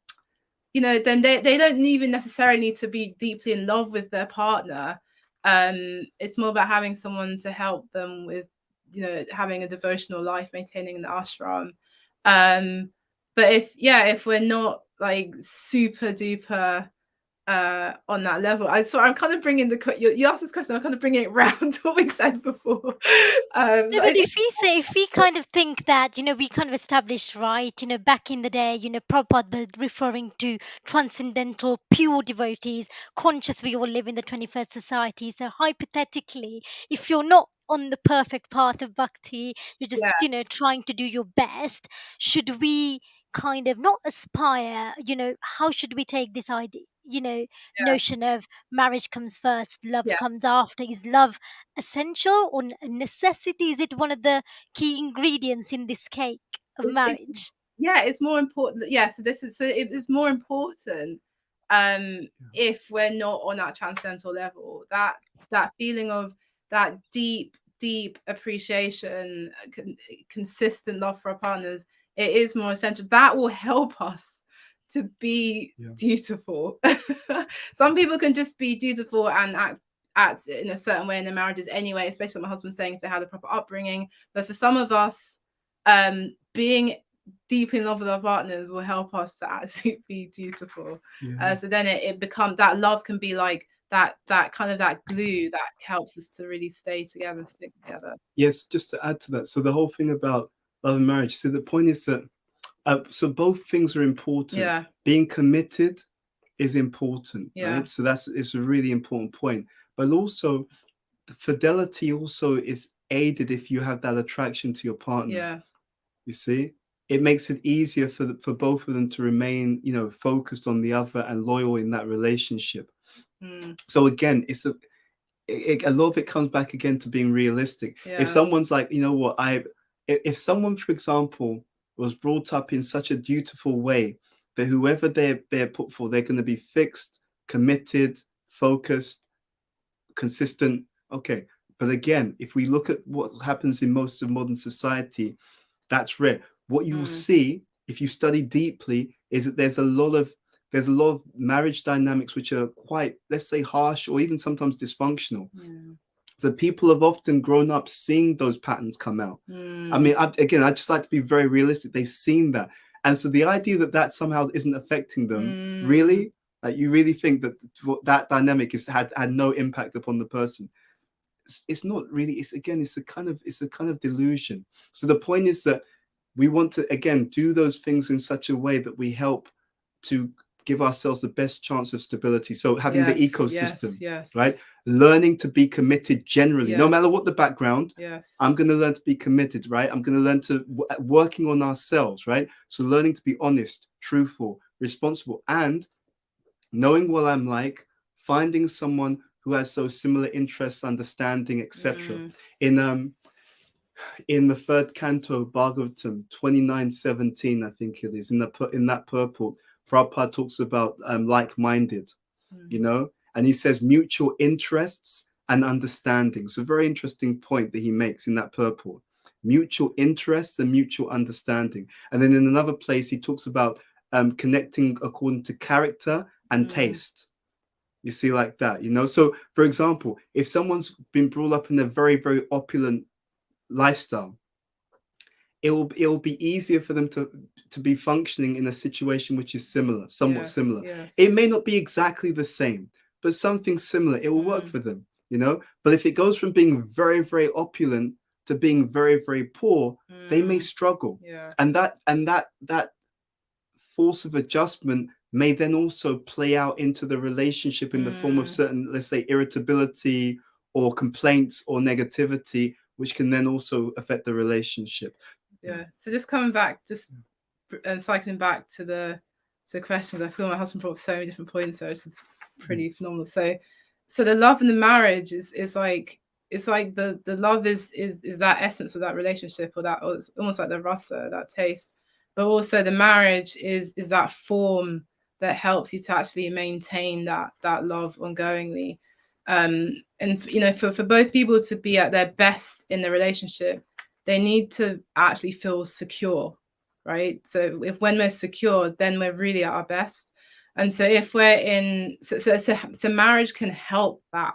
Speaker 2: they don't even necessarily need to be deeply in love with their partner. It's more about having someone to help them with having a devotional life, maintaining the ashram. But if we're not like super duper on that level. I'm kind of bringing you asked this question, I'm kind of bringing it round to what we said before.
Speaker 4: No, but if we kind of think that, we kind of established, right, back in the day, Prabhupada was referring to transcendental, pure devotees, conscious we all live in the 21st society. So hypothetically, if you're not on the perfect path of bhakti, you're
Speaker 2: yeah,
Speaker 4: just, trying to do your best, should we kind of not aspire, how should we take this idea?
Speaker 2: yeah,
Speaker 4: Notion of marriage comes first, love
Speaker 2: yeah.
Speaker 4: comes after. Is love essential or a necessity? Is it one of the key ingredients in this cake of
Speaker 2: It's
Speaker 4: marriage?
Speaker 2: yeah, it's more important. Yeah, so it is more important if we're not on that transcendental level. That feeling of that deep appreciation, consistent love for our partners, it is more essential. That will help us to be dutiful. Some people can just be dutiful and act in a certain way in their marriages anyway, especially my husband's saying if they had a proper upbringing. But for some of us, being deep in love with our partners will help us to actually be dutiful. So then it becomes that love can be like that kind of that glue that helps us to really stick together.
Speaker 3: Yes, just to add to that, so the whole thing about love and marriage, so the point is that so both things are important.
Speaker 2: Yeah.
Speaker 3: Being committed is important,
Speaker 2: Yeah.
Speaker 3: right? So it's a really important point. But also, the fidelity also is aided if you have that attraction to your partner.
Speaker 2: Yeah.
Speaker 3: You see, it makes it easier for both of them to remain, focused on the other and loyal in that relationship. So again, a lot of it comes back again to being realistic.
Speaker 2: Yeah.
Speaker 3: If someone's like, you know what, if someone, for example, was brought up in such a dutiful way that whoever they're put for, they're going to be fixed, committed, focused, consistent. Okay. But again, if we look at what happens in most of modern society, that's rare. What you will see if you study deeply is that there's a lot of marriage dynamics which are quite, let's say, harsh or even sometimes dysfunctional. So people have often grown up seeing those patterns come out. I mean, I just like to be very realistic. They've seen that. And so the idea that somehow isn't affecting them, really, like you really think that dynamic had no impact upon the person. It's not really. It's a kind of delusion. So the point is that we want to, again, do those things in such a way that we help to give ourselves the best chance of stability. So having the ecosystem, right? Learning to be committed generally, no matter what the background. I'm going to learn to be committed, right? I'm going to learn to working on ourselves, right? So learning to be honest, truthful, responsible, and knowing what I'm like, finding someone who has those similar interests, understanding, etc. In the third canto, Bhagavatam 29:17, I think it is, in that purport, Prabhupada talks about like-minded, and he says mutual interests and understanding. So very interesting point that he makes in that purport. Mutual interests and mutual understanding. And then in another place, he talks about connecting according to character and taste. You see, like that, So, for example, if someone's been brought up in a very, very opulent lifestyle, it will be easier for them to be functioning in a situation which is somewhat similar. It may not be exactly the same, but something similar. It will work for them, But if it goes from being very, very opulent to being very, very poor, they may struggle. And that force of adjustment may then also play out into the relationship in the form of certain, let's say, irritability or complaints or negativity, which can then also affect the relationship.
Speaker 2: So just coming back, cycling back to the questions, I feel my husband brought up so many different points there. This is pretty phenomenal. So the love in the marriage is like, it's like the love is that essence of that relationship, or it's almost like the rasa, that taste. But also the marriage is that form that helps you to actually maintain that love ongoingly. And for both people to be at their best in the relationship, they need to actually feel secure, right? So when we're secure, then we're really at our best. And so if we're so marriage can help that.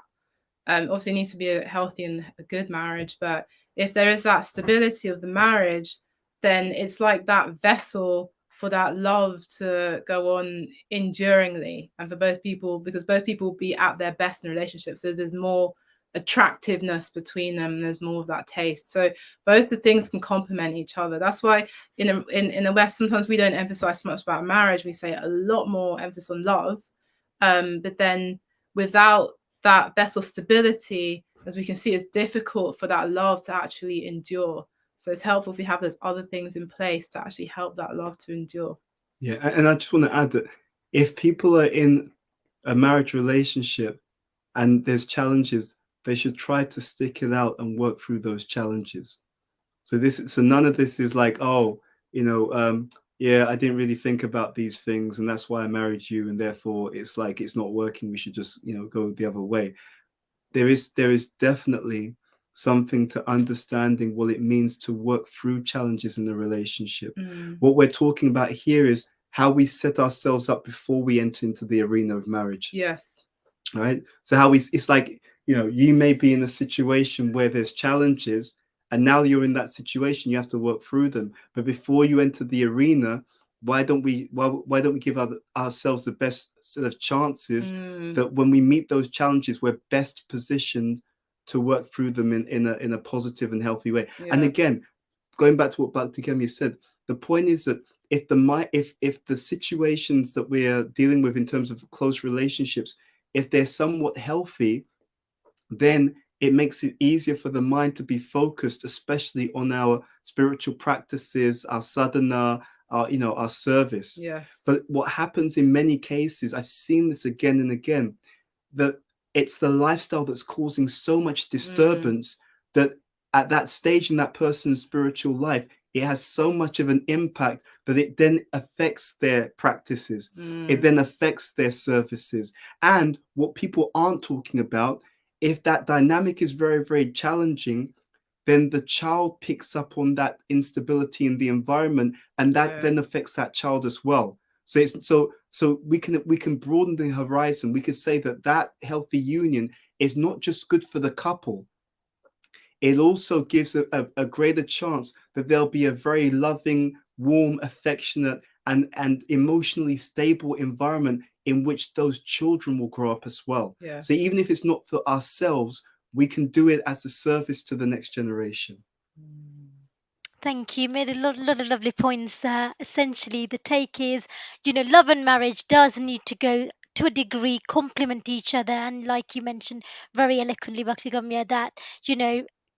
Speaker 2: Obviously it needs to be a healthy and a good marriage, but if there is that stability of the marriage, then it's like that vessel for that love to go on enduringly, and for both people, because both people will be at their best in relationships. So there's more attractiveness between them, there's more of that taste. So both the things can complement each other. That's why in the West, sometimes we don't emphasize so much about marriage. We say a lot more emphasis on love. But then without that vessel stability, as we can see, it's difficult for that love to actually endure. So it's helpful if we have those other things in place to actually help that love to endure.
Speaker 3: Yeah, and I just want to add that if people are in a marriage relationship and there's challenges, they should try to stick it out and work through those challenges. So none of this is like, oh, yeah, I didn't really think about these things, and that's why I married you, and therefore it's like it's not working. We should just, go the other way. There is definitely something to understanding what it means to work through challenges in a relationship. What we're talking about here is how we set ourselves up before we enter into the arena of marriage.
Speaker 2: Yes.
Speaker 3: Right. So it's like, you may be in a situation where there's challenges, and now you're in that situation, you have to work through them. But before you enter the arena, why don't we give ourselves the best set of chances that when we meet those challenges, we're best positioned to work through them in a positive and healthy way. Yeah. And again, going back to what Bhakti Gamya said, the point is that if the situations that we're dealing with in terms of close relationships, if they're somewhat healthy, then it makes it easier for the mind to be focused, especially on our spiritual practices, our sadhana, our service.
Speaker 2: Yes.
Speaker 3: But what happens in many cases, I've seen this again and again, that it's the lifestyle that's causing so much disturbance that at that stage in that person's spiritual life, it has so much of an impact that it then affects their practices. It then affects their services. And what people aren't talking about, if that dynamic is very, very challenging, then the child picks up on that instability in the environment, and that then affects that child as well. So we can broaden the horizon. We could say that healthy union is not just good for the couple. It also gives a greater chance that there'll be a very loving, warm, affectionate, and emotionally stable environment in which those children will grow up as well.
Speaker 2: Yeah.
Speaker 3: So even if it's not for ourselves, we can do it as a service to the next generation.
Speaker 4: Thank you. Made a lot of lovely points. Essentially, the take is, love and marriage does need to go to a degree complement each other, and like you mentioned very eloquently, Bhakti Gamya, that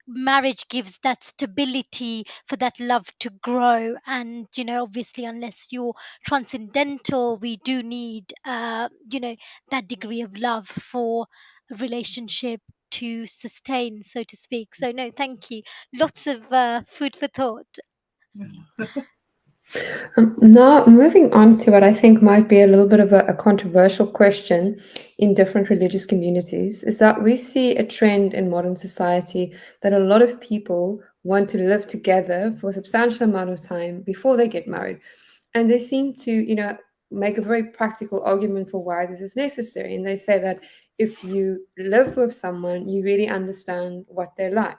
Speaker 4: marriage gives that stability for that love to grow. And obviously, unless you're transcendental, we do need that degree of love for a relationship to sustain, so to speak. So no, thank you. Lots of food for thought.
Speaker 1: Now, moving on to what I think might be a little bit of a controversial question in different religious communities, is that we see a trend in modern society that a lot of people want to live together for a substantial amount of time before they get married. And they seem to, make a very practical argument for why this is necessary. And they say that if you live with someone, you really understand what they're like,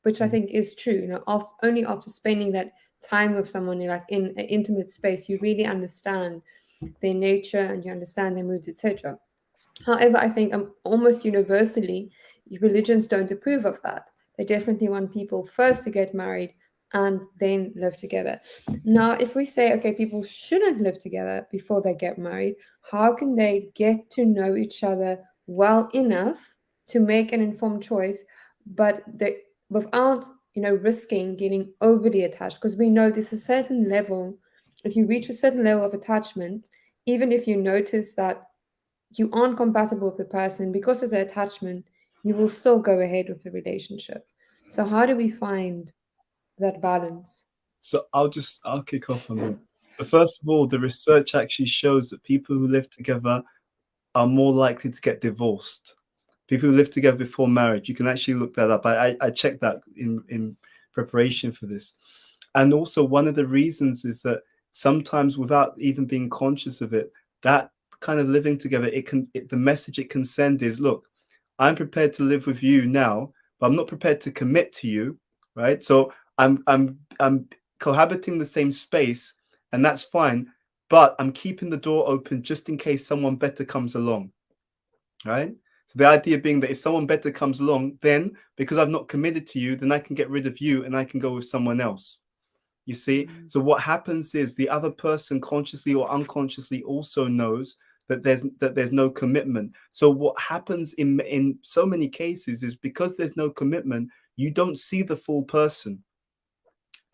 Speaker 1: which I think is true. Only after spending that time with someone, you're like in an intimate space, you really understand their nature and you understand their moods, etc. However, I think almost universally, religions don't approve of that. They definitely want people first to get married and then live together. Now, if we say, okay, people shouldn't live together before they get married, how can they get to know each other well enough to make an informed choice, but without risking getting overly attached? Because we know there's a certain level, if you reach a certain level of attachment, even if you notice that you aren't compatible with the person because of the attachment, you will still go ahead with the relationship. So how do we find that balance?
Speaker 3: So I'll kick off on that. So first of all, the research actually shows that people who live together are more likely to get divorced. People who live together before marriage, you can actually look that up. I checked that in preparation for this. And also one of the reasons is that sometimes without even being conscious of it, that kind of living together, the message it can send is, look, I'm prepared to live with you now, but I'm not prepared to commit to you, right? So I'm cohabiting the same space, and that's fine. But I'm keeping the door open just in case someone better comes along, right? So the idea being that if someone better comes along, then because I've not committed to you, then I can get rid of you and I can go with someone else. You see? So what happens is the other person consciously or unconsciously also knows that there's no commitment. So what happens in so many cases is because there's no commitment, you don't see the full person,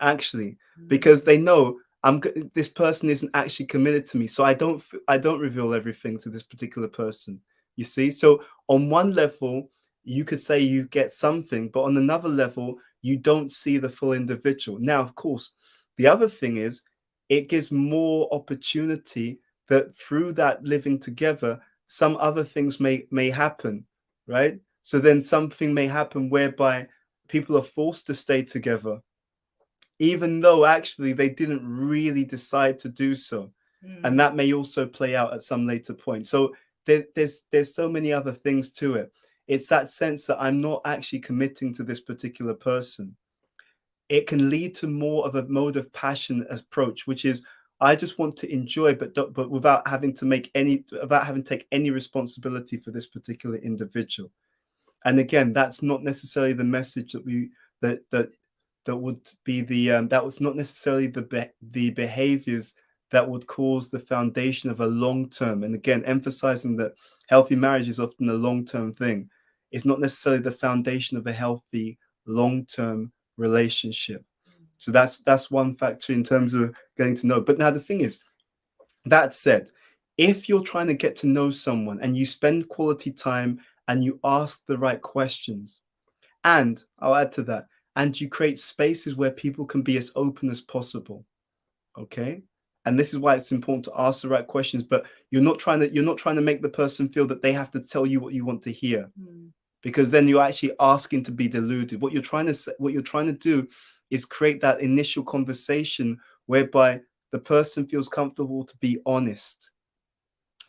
Speaker 3: actually, because they know this person isn't actually committed to me, so I don't reveal everything to this particular person. You see? So on one level, you could say you get something, but on another level, you don't see the full individual. Now, of course, the other thing is it gives more opportunity that through that living together, some other things may happen, right? So then something may happen whereby people are forced to stay together, even though actually they didn't really decide to do so. And that may also play out at some later point. So there's so many other things to it. It's that sense that I'm not actually committing to this particular person. It can lead to more of a mode of passion approach, which is I just want to enjoy, but without having to take any responsibility for this particular individual. And again, that's not necessarily the message that would be that was not necessarily the behaviors that would cause the foundation of a long term. And again, emphasizing that healthy marriage is often a long term thing. It's not necessarily the foundation of a healthy long term relationship. So that's one factor in terms of getting to know. But now the thing is, that said, if you're trying to get to know someone and you spend quality time and you ask the right questions, and I'll add to that, and you create spaces where people can be as open as possible, okay? And this is why it's important to ask the right questions, but you're not trying to make the person feel that they have to tell you what you want to hear, because then you're actually asking to be deluded. What you're trying to do is create that initial conversation whereby the person feels comfortable to be honest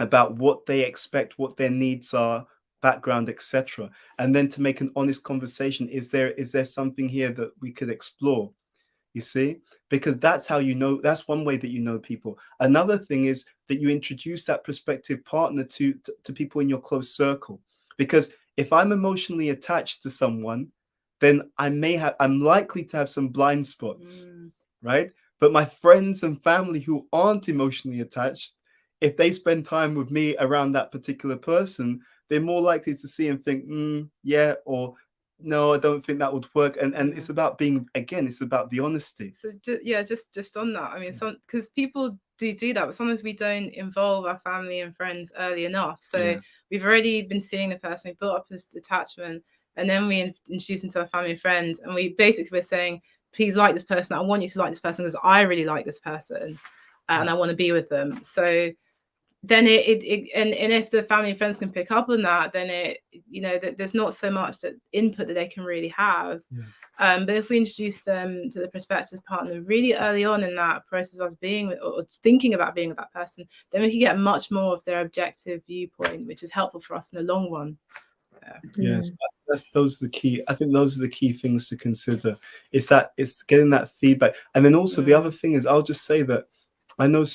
Speaker 3: about what they expect, what their needs are, background, etc. And then to make an honest conversation. Is there something here that we could explore? You see, because that's how you know. That's one way that you know people. Another thing is that you introduce that prospective partner to people in your close circle. Because if I'm emotionally attached to someone, then I'm likely to have some blind spots, right? But my friends and family who aren't emotionally attached, if they spend time with me around that particular person, they're more likely to see and think, yeah, or no, I don't think that would work. And it's about it's about the honesty.
Speaker 2: So just on that, I mean, because people do that, but sometimes we don't involve our family and friends early enough. So we've already been seeing the person, we built up this attachment, and then we introduce them to our family and friends, and we're saying, please like this person. I want you to like this person because I really like this person, and I want to be with them. So then and if the family and friends can pick up on that, then there's not so much that input that they can really have. But if we introduce them to the prospective partner really early on in that process of us being or thinking about being with that person, then we can get much more of their objective viewpoint, which is helpful for us in the long run.
Speaker 3: Yes, those are the key. I think those are the key things to consider. It's getting that feedback, and then also the other thing is, I'll just say that I know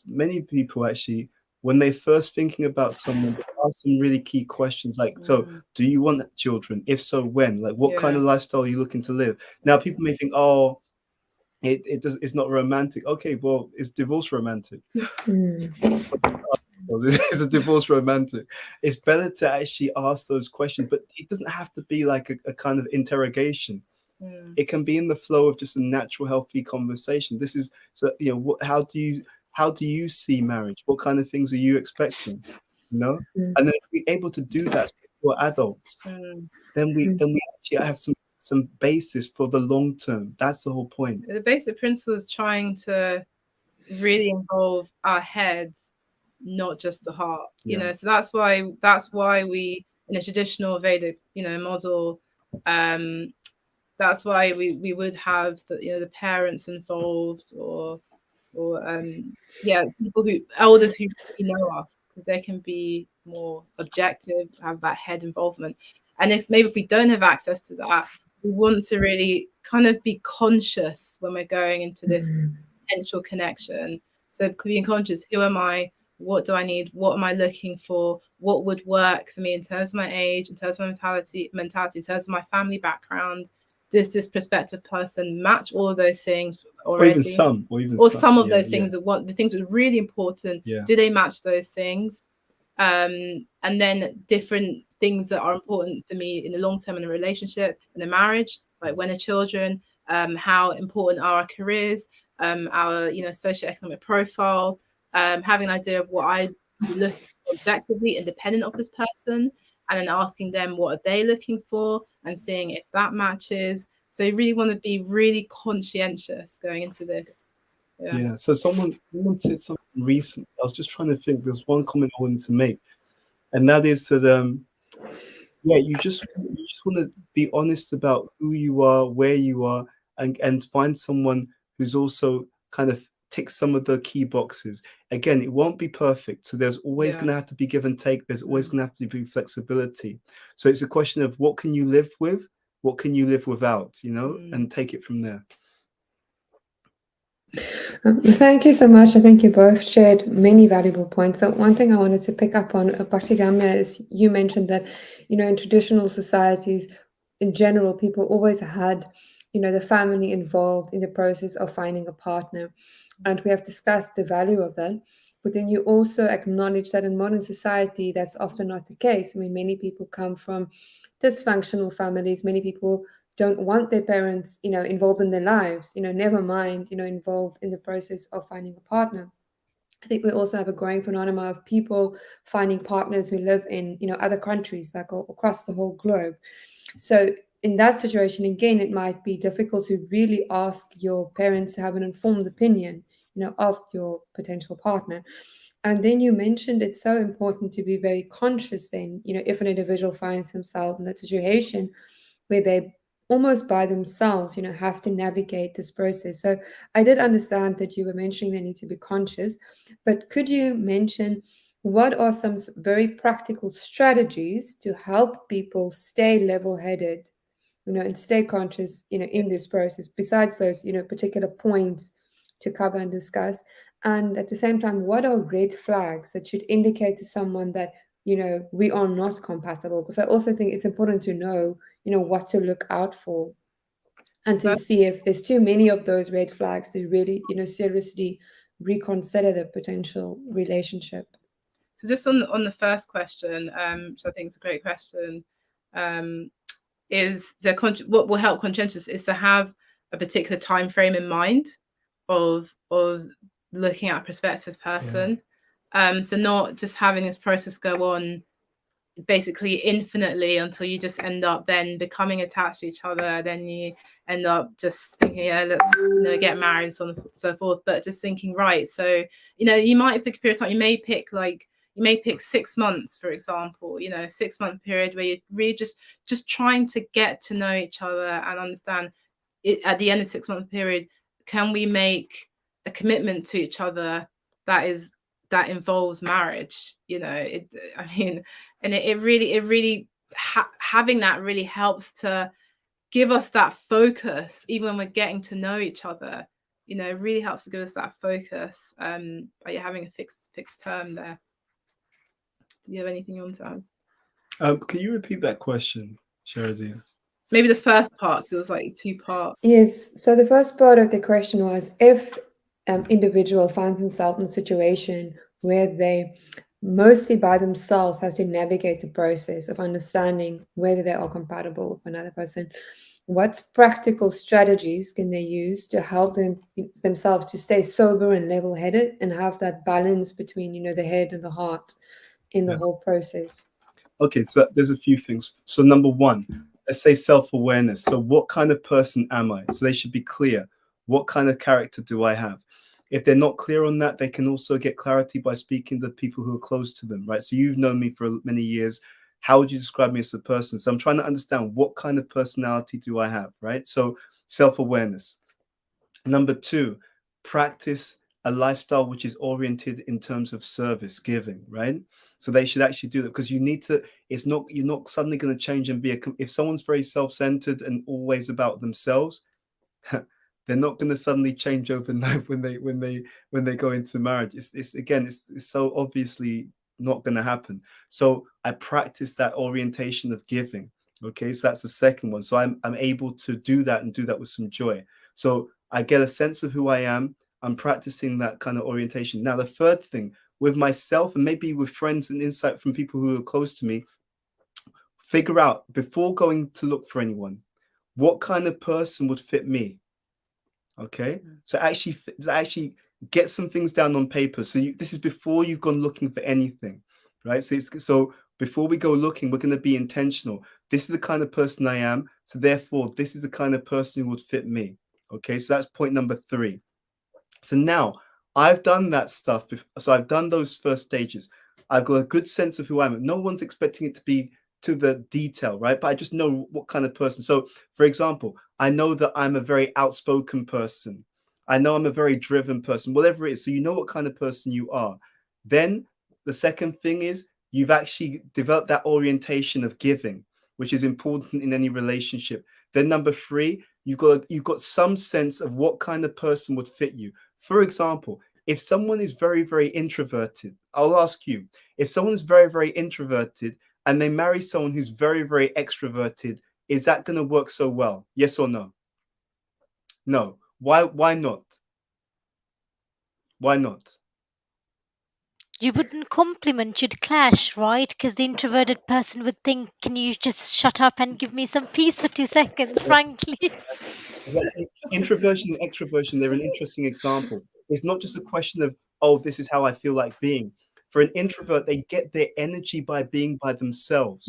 Speaker 3: many people actually, when they're first thinking about someone, they ask some really key questions like, so do you want children? If so, when? Like, what kind of lifestyle are you looking to live? Now, people may think, oh, it's not romantic. Okay, well, is divorce romantic? Is a divorce romantic? It's better to actually ask those questions, but it doesn't have to be like a kind of interrogation. It can be in the flow of just a natural, healthy conversation. This is how do you see marriage? What kind of things are you expecting? And then if we're able to do that for adults, then we actually have some basis for the long term. That's the whole point.
Speaker 2: The basic principle is trying to really involve our heads, not just the heart. So that's why we, in a traditional Vedic model, that's why we would have the parents involved, or people elders who know us, because they can be more objective, have that head involvement. And if we don't have access to that, we want to really kind of be conscious when we're going into this potential connection. So being conscious, who am I? What do I need? What am I looking for? What would work for me in terms of my age, in terms of my mentality, in terms of my family background? Does this prospective person match all of those things already?
Speaker 3: Or
Speaker 2: some of those things. The things that are really important.
Speaker 3: Yeah.
Speaker 2: Do they match those things? And then different things that are important for me in the long term in a relationship, in a marriage, like when are children, how important are our careers, our socioeconomic profile, having an idea of what I look for objectively, independent of this person, and then asking them what are they looking for and seeing if that matches. So you really want to be really conscientious going into this.
Speaker 3: Yeah. So someone said something recently. I was just trying to think. There's one comment I wanted to make, and that is that you just want to be honest about who you are, where you are, and find someone who's also kind of ticks some of the key boxes. Again, it won't be perfect, so there's always going to have to be give and take. There's always going to have to be flexibility. So it's a question of what can you live with, what can you live without, and take it from there.
Speaker 1: Thank you so much. I think you both shared many valuable points. So one thing I wanted to pick up on, Bhakti Gamya, is you mentioned that, in traditional societies, in general, people always had, the family involved in the process of finding a partner. And we have discussed the value of that. But then you also acknowledge that in modern society, that's often not the case. I mean, many people come from dysfunctional families. Many people don't want their parents, involved in their lives, never mind, involved in the process of finding a partner. I think we also have a growing phenomenon of people finding partners who live in, other countries, like across the whole globe. So in that situation, again, it might be difficult to really ask your parents to have an informed opinion, of your potential partner. And then you mentioned it's so important to be very conscious then, if an individual finds himself in that situation where they almost by themselves, have to navigate this process. So I did understand that you were mentioning they need to be conscious, but could you mention what are some very practical strategies to help people stay level-headed, and stay conscious, in this process, besides those, particular points to cover and discuss? And at the same time, what are red flags that should indicate to someone that, we are not compatible? Because I also think it's important to know, what to look out for and to see if there's too many of those red flags to really, seriously reconsider the potential relationship.
Speaker 2: So just on the first question, which I think is a great question, is what will help conscientious is to have a particular time frame in mind of looking at a prospective person. So not just having this process go on basically infinitely until you just end up then becoming attached to each other. Then you end up just thinking, let's just, get married, so on and so forth. But just thinking, right, so you might pick a period of time. You may pick 6 months, for example, a 6-month period where you're really just trying to get to know each other and understand it. At the end of the 6-month period, can we make a commitment to each other that involves marriage? It really having that really helps to give us that focus, even when we're getting to know each other. It really helps to give us that focus by having a fixed term there. Do you have anything you want to add?
Speaker 3: Can you repeat that question, Sheridan?
Speaker 2: Maybe the first part, because it was like 2 parts.
Speaker 1: Yes. So the first part of the question was, if individual finds himself in a situation where they mostly by themselves have to navigate the process of understanding whether they are compatible with another person, what practical strategies can they use to help themselves to stay sober and level-headed and have that balance between, the head and the heart in the whole process?
Speaker 3: Okay, so there's a few things. So number one, let's say self-awareness. So what kind of person am I? So they should be clear. What kind of character do I have? If they're not clear on that, they can also get clarity by speaking to people who are close to them, right? So you've known me for many years. How would you describe me as a person? So I'm trying to understand what kind of personality do I have, right? So self-awareness. Number two, practice a lifestyle which is oriented in terms of service, giving, right? So they should actually do that, because you need to, you're not suddenly going to change and if someone's very self-centered and always about themselves, They're not going to suddenly change overnight when they go into marriage. It's so obviously not going to happen. So I practice that orientation of giving. Okay, so that's the second one. So I'm able to do that and do that with some joy. So I get a sense of who I am. I'm practicing that kind of orientation. Now, the third thing with myself and maybe with friends and insight from people who are close to me, figure out before going to look for anyone, what kind of person would fit me. Okay, so actually get some things down on paper. So this is before you've gone looking for anything, right? So before we go looking, we're going to be intentional. This is the kind of person I am, so therefore this is the kind of person who would fit me. Okay, so that's point number 3. So now I've done that stuff. So I've done those first stages. I've got a good sense of who I am. No one's expecting it to be to the detail, right? But I just know what kind of person. So, for example, I know that I'm a very outspoken person. I know I'm a very driven person, whatever it is. So you know what kind of person you are. Then the second thing is you've actually developed that orientation of giving, which is important in any relationship. Then number 3, you've got some sense of what kind of person would fit you. For example, if someone is very, very introverted, I'll ask you, if someone is very, very introverted and they marry someone who's very, very extroverted, is that going to work so well? Yes or no? No. Why not? Why not?
Speaker 4: You wouldn't compliment, you'd clash, right? Because the introverted person would think, can you just shut up and give me some peace for 2 seconds, frankly?
Speaker 3: Introversion and extroversion, they're an interesting example. It's not just a question of, oh, this is how I feel like being. For an introvert, they get their energy by being by themselves.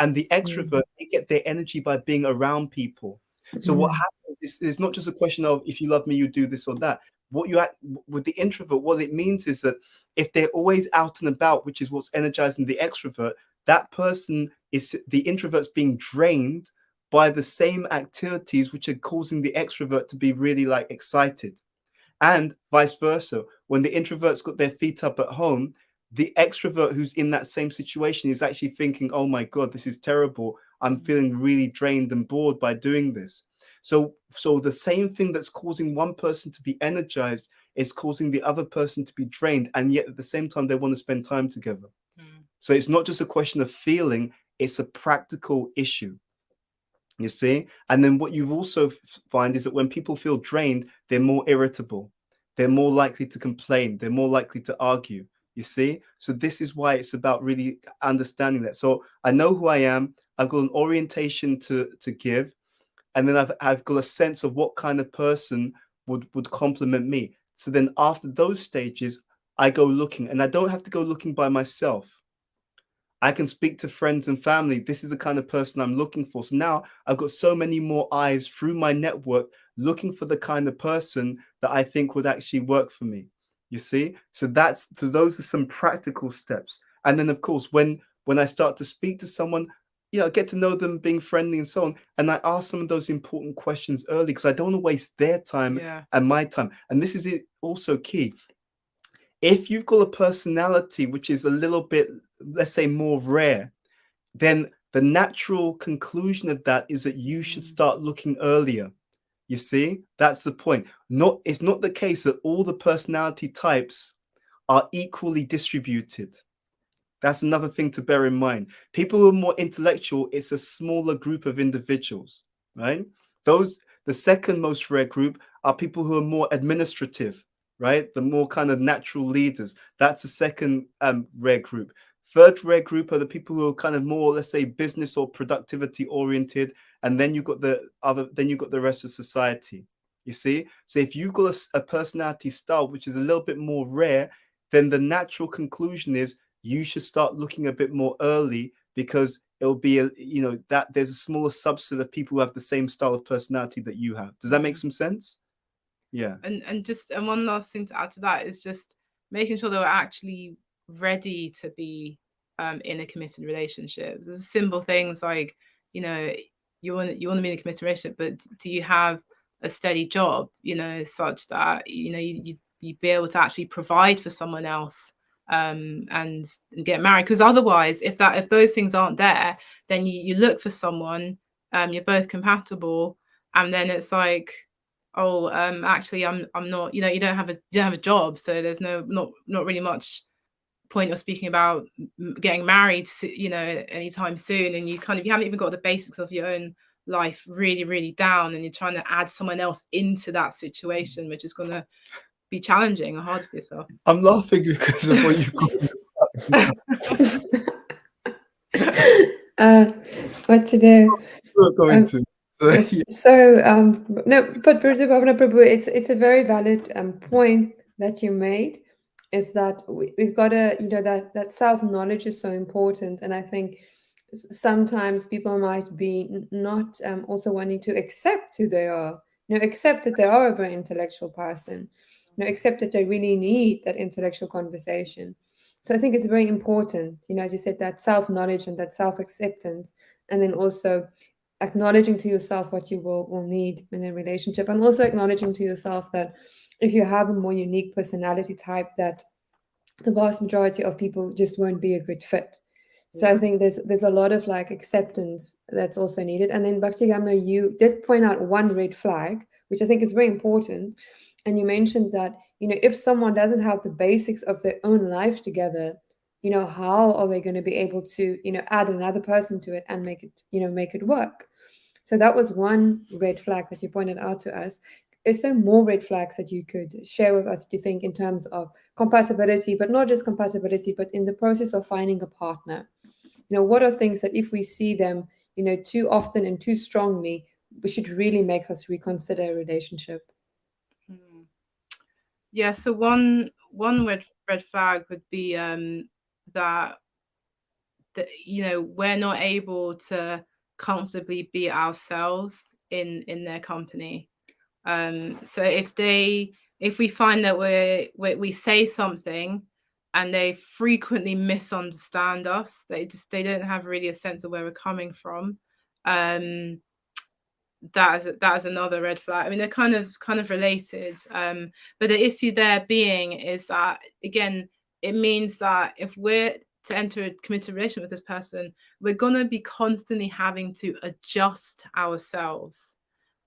Speaker 3: And the extrovert, they get their energy by being around people. So what happens is it's not just a question of if you love me, you do this or that. With the introvert, what it means is that if they're always out and about, which is what's energizing the extrovert, that person is the introvert's being drained by the same activities which are causing the extrovert to be really like excited. And vice versa, when the introvert's got their feet up at home, the extrovert who's in that same situation is actually thinking, oh my God, this is terrible. I'm feeling really drained and bored by doing this. So the same thing that's causing one person to be energized is causing the other person to be drained. And yet at the same time, they want to spend time together. So it's not just a question of feeling, it's a practical issue. You see? And then what you've also find is that when people feel drained, they're more irritable. They're more likely to complain. They're more likely to argue. You see? So this is why it's about really understanding that. So I know who I am. I've got an orientation to give. And then I've got a sense of what kind of person would complement me. So then after those stages, I go looking. And I don't have to go looking by myself. I can speak to friends and family. This is the kind of person I'm looking for. So now I've got so many more eyes through my network looking for the kind of person that I think would actually work for me. You see? So those are some practical steps. And then of course, when I start to speak to someone, get to know them, being friendly and so on. And I ask some of those important questions early because I don't want to waste their time and my time. And this is also key. If you've got a personality which is a little bit, let's say, more rare, then the natural conclusion of that is that you should start looking earlier. You see, that's the point. It's not the case that all the personality types are equally distributed. That's another thing to bear in mind. People who are more intellectual, it's a smaller group of individuals, right? The second most rare group are people who are more administrative, right? The more kind of natural leaders. That's the second rare group. Third rare group are the people who are kind of more, let's say, business or productivity oriented. And then you've got the rest of society. You see? So if you've got a personality style which is a little bit more rare, then the natural conclusion is you should start looking a bit more early because it'll be that there's a smaller subset of people who have the same style of personality that you have. Does that make some sense? Yeah.
Speaker 2: And one last thing to add to that is just making sure that we're actually ready to be in a committed relationship. There's simple things like, you want to be in a committed relationship, but do you have a steady job, such that you'd be able to actually provide for someone else and get married? Because otherwise, if those things aren't there, then you look for someone, you're both compatible, and then it's like oh, actually I'm not, you don't have a job, so there's not really much point of speaking about getting married, anytime soon, and you haven't even got the basics of your own life really, really down, and you're trying to add someone else into that situation, which is going to be challenging or hard for yourself.
Speaker 3: I'm laughing because of what you've got.
Speaker 1: What to do?
Speaker 3: We're going to.
Speaker 1: No, but Bhavana Prabhu, it's a very valid point that you made. Is that we've got to, that self knowledge is so important, and I think sometimes people might be not also wanting to accept who they are. Accept that they are a very intellectual person. Accept that they really need that intellectual conversation. So I think it's very important, as you said, that self knowledge and that self acceptance, and then also acknowledging to yourself what you will need in a relationship, and also acknowledging to yourself that if you have a more unique personality type, that the vast majority of people just won't be a good fit. So I think there's a lot of like acceptance that's also needed. And then Bhakti Gamya, you did point out one red flag, which I think is very important. And you mentioned that, if someone doesn't have the basics of their own life together, how are they going to be able to, add another person to it and make it work? So that was one red flag that you pointed out to us. Is there more red flags that you could share with us, do you think, in terms of compatibility, but not just compatibility, but in the process of finding a partner? What are things that if we see them, too often and too strongly, we should really make us reconsider a relationship?
Speaker 2: Yeah, so one red flag would be that we're not able to comfortably be ourselves in their company. So if we find that we say something and they frequently misunderstand us, they don't have really a sense of where we're coming from. That is another red flag. I mean, they're kind of related, but the issue there being is that, again, it means that if we're to enter a committed relationship with this person, we're going to be constantly having to adjust ourselves,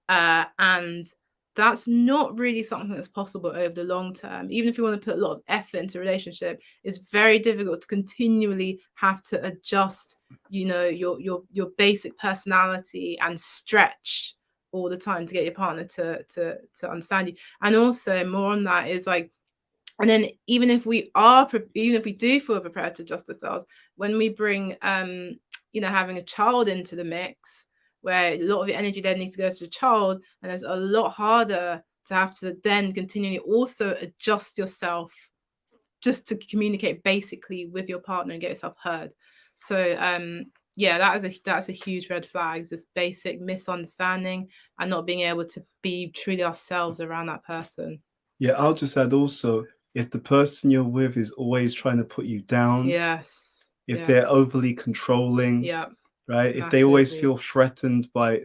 Speaker 2: and that's not really something that's possible over the long term. Even if you want to put a lot of effort into a relationship, it's very difficult to continually have to adjust, your basic personality and stretch all the time to get your partner to understand you. And also, more on that is like, and then even if we do feel prepared to adjust ourselves, when we bring having a child into the mix, where a lot of your energy then needs to go to the child, and it's a lot harder to have to then continually also adjust yourself just to communicate basically with your partner and get yourself heard. So that's a huge red flag, this basic misunderstanding and not being able to be truly ourselves around that person.
Speaker 3: Yeah, I'll just add also, if the person you're with is always trying to put you down, if they're overly controlling, right? If they always feel threatened by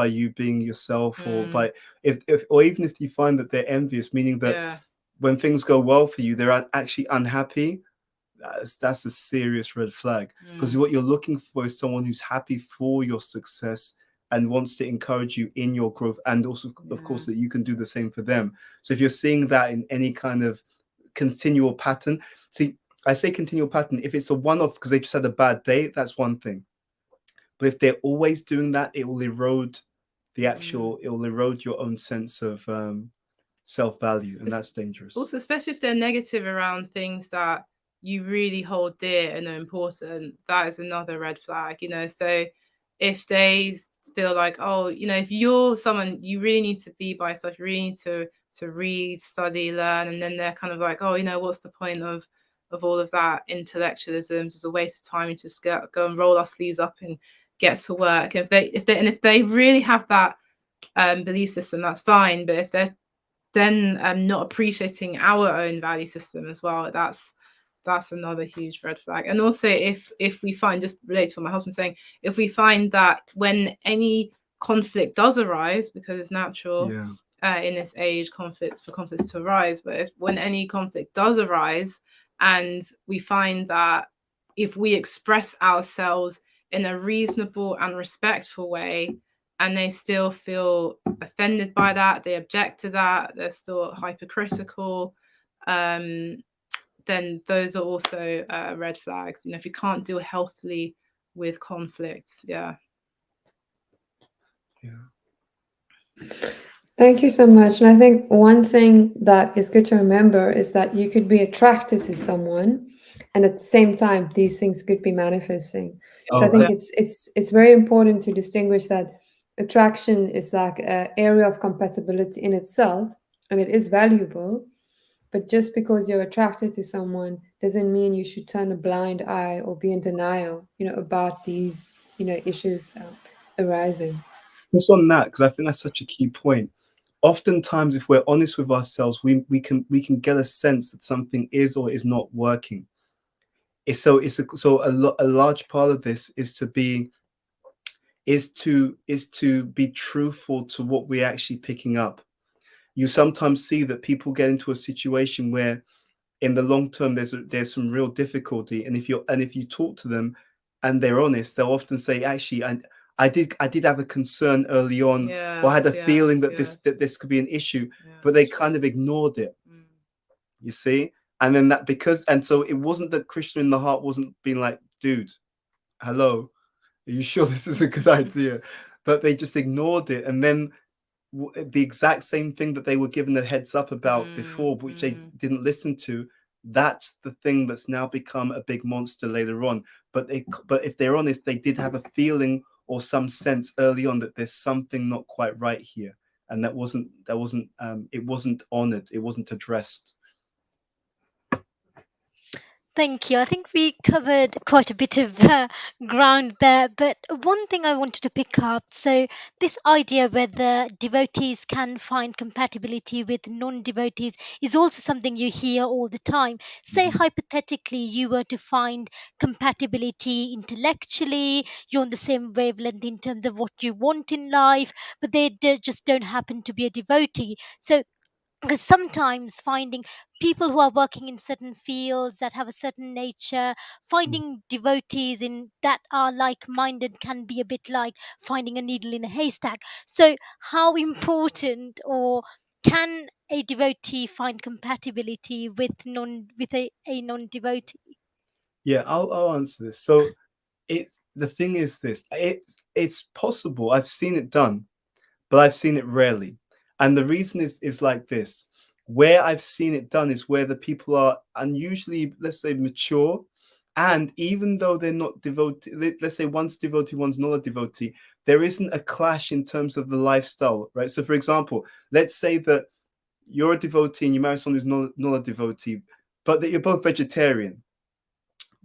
Speaker 3: you being yourself, or by or even if you find that they're envious, meaning that when things go well for you, they're actually unhappy, that's a serious red flag. Because what you're looking for is someone who's happy for your success and wants to encourage you in your growth, and also, of course, that you can do the same for them. So if you're seeing that in any kind of continual pattern, see, I say continual pattern, if it's a one-off because they just had a bad day, that's one thing. But if they're always doing that, it will erode it will erode your own sense of self-value, and that's dangerous.
Speaker 2: Also, especially if they're negative around things that you really hold dear and are important, that is another red flag. So if they feel like, if you're someone, you really need to be by yourself, you really need to read, study, learn, and then they're kind of like, what's the point of all of that intellectualism? It's a waste of time. You just go and roll our sleeves up and get to work. And if they really have that belief system, that's fine. But if they're then not appreciating our own value system as well, that's another huge red flag. And also, if we find, just related to what my husband's saying, if we find that when any conflict does arise, because it's natural in this age conflicts to arise, but when any conflict does arise, and we find that if we express ourselves in a reasonable and respectful way, and they still feel offended by that, they object to that, they're still hypercritical, then those are also red flags. You know, if you can't deal healthily with conflicts, yeah.
Speaker 1: Thank you so much. And I think one thing that is good to remember is that you could be attracted to someone, and at the same time, these things could be manifesting. So I
Speaker 3: Oh,
Speaker 1: think it's very important to distinguish that attraction is like an area of compatibility in itself, and it is valuable. But just because you're attracted to someone doesn't mean you should turn a blind eye or be in denial, about these, issues arising.
Speaker 3: just on that, because I think that's such a key point. Oftentimes, if we're honest with ourselves, we can get a sense that something is or is not working. A large part of this is to be truthful to what we're actually picking up. You sometimes see that people get into a situation where in the long term there's some real difficulty, and if you talk to them and they're honest, they'll often say, actually, I did have a concern early on, or I had a feeling that this could be an issue, but they kind of ignored it. You see? And then so it wasn't that Krishna in the heart wasn't being like, dude, hello, are you sure this is a good idea? But they just ignored it. And then the exact same thing that they were given a heads up about before, which they didn't listen to, that's the thing that's now become a big monster later on. But if they're honest, they did have a feeling or some sense early on that there's something not quite right here, and it wasn't honored, it wasn't addressed.
Speaker 4: Thank you. I think we covered quite a bit of ground there, but one thing I wanted to pick up, so this idea whether devotees can find compatibility with non devotees is also something you hear all the time. Say, hypothetically, you were to find compatibility intellectually, you're on the same wavelength in terms of what you want in life, but they just don't happen to be a devotee. So because sometimes finding people who are working in certain fields that have a certain nature, finding devotees in that are like minded can be a bit like finding a needle in a haystack. So how important, or can a devotee find compatibility with a non devotee?
Speaker 3: Yeah, I'll answer this. So the thing is this, it's possible. I've seen it done, but I've seen it rarely. And the reason is like this. Where I've seen it done is where the people are unusually, let's say, mature. And even though they're not devotee, let's say one's devotee, one's not a devotee, there isn't a clash in terms of the lifestyle, right? So, for example, let's say that you're a devotee and you marry someone who's not a devotee, but that you're both vegetarian.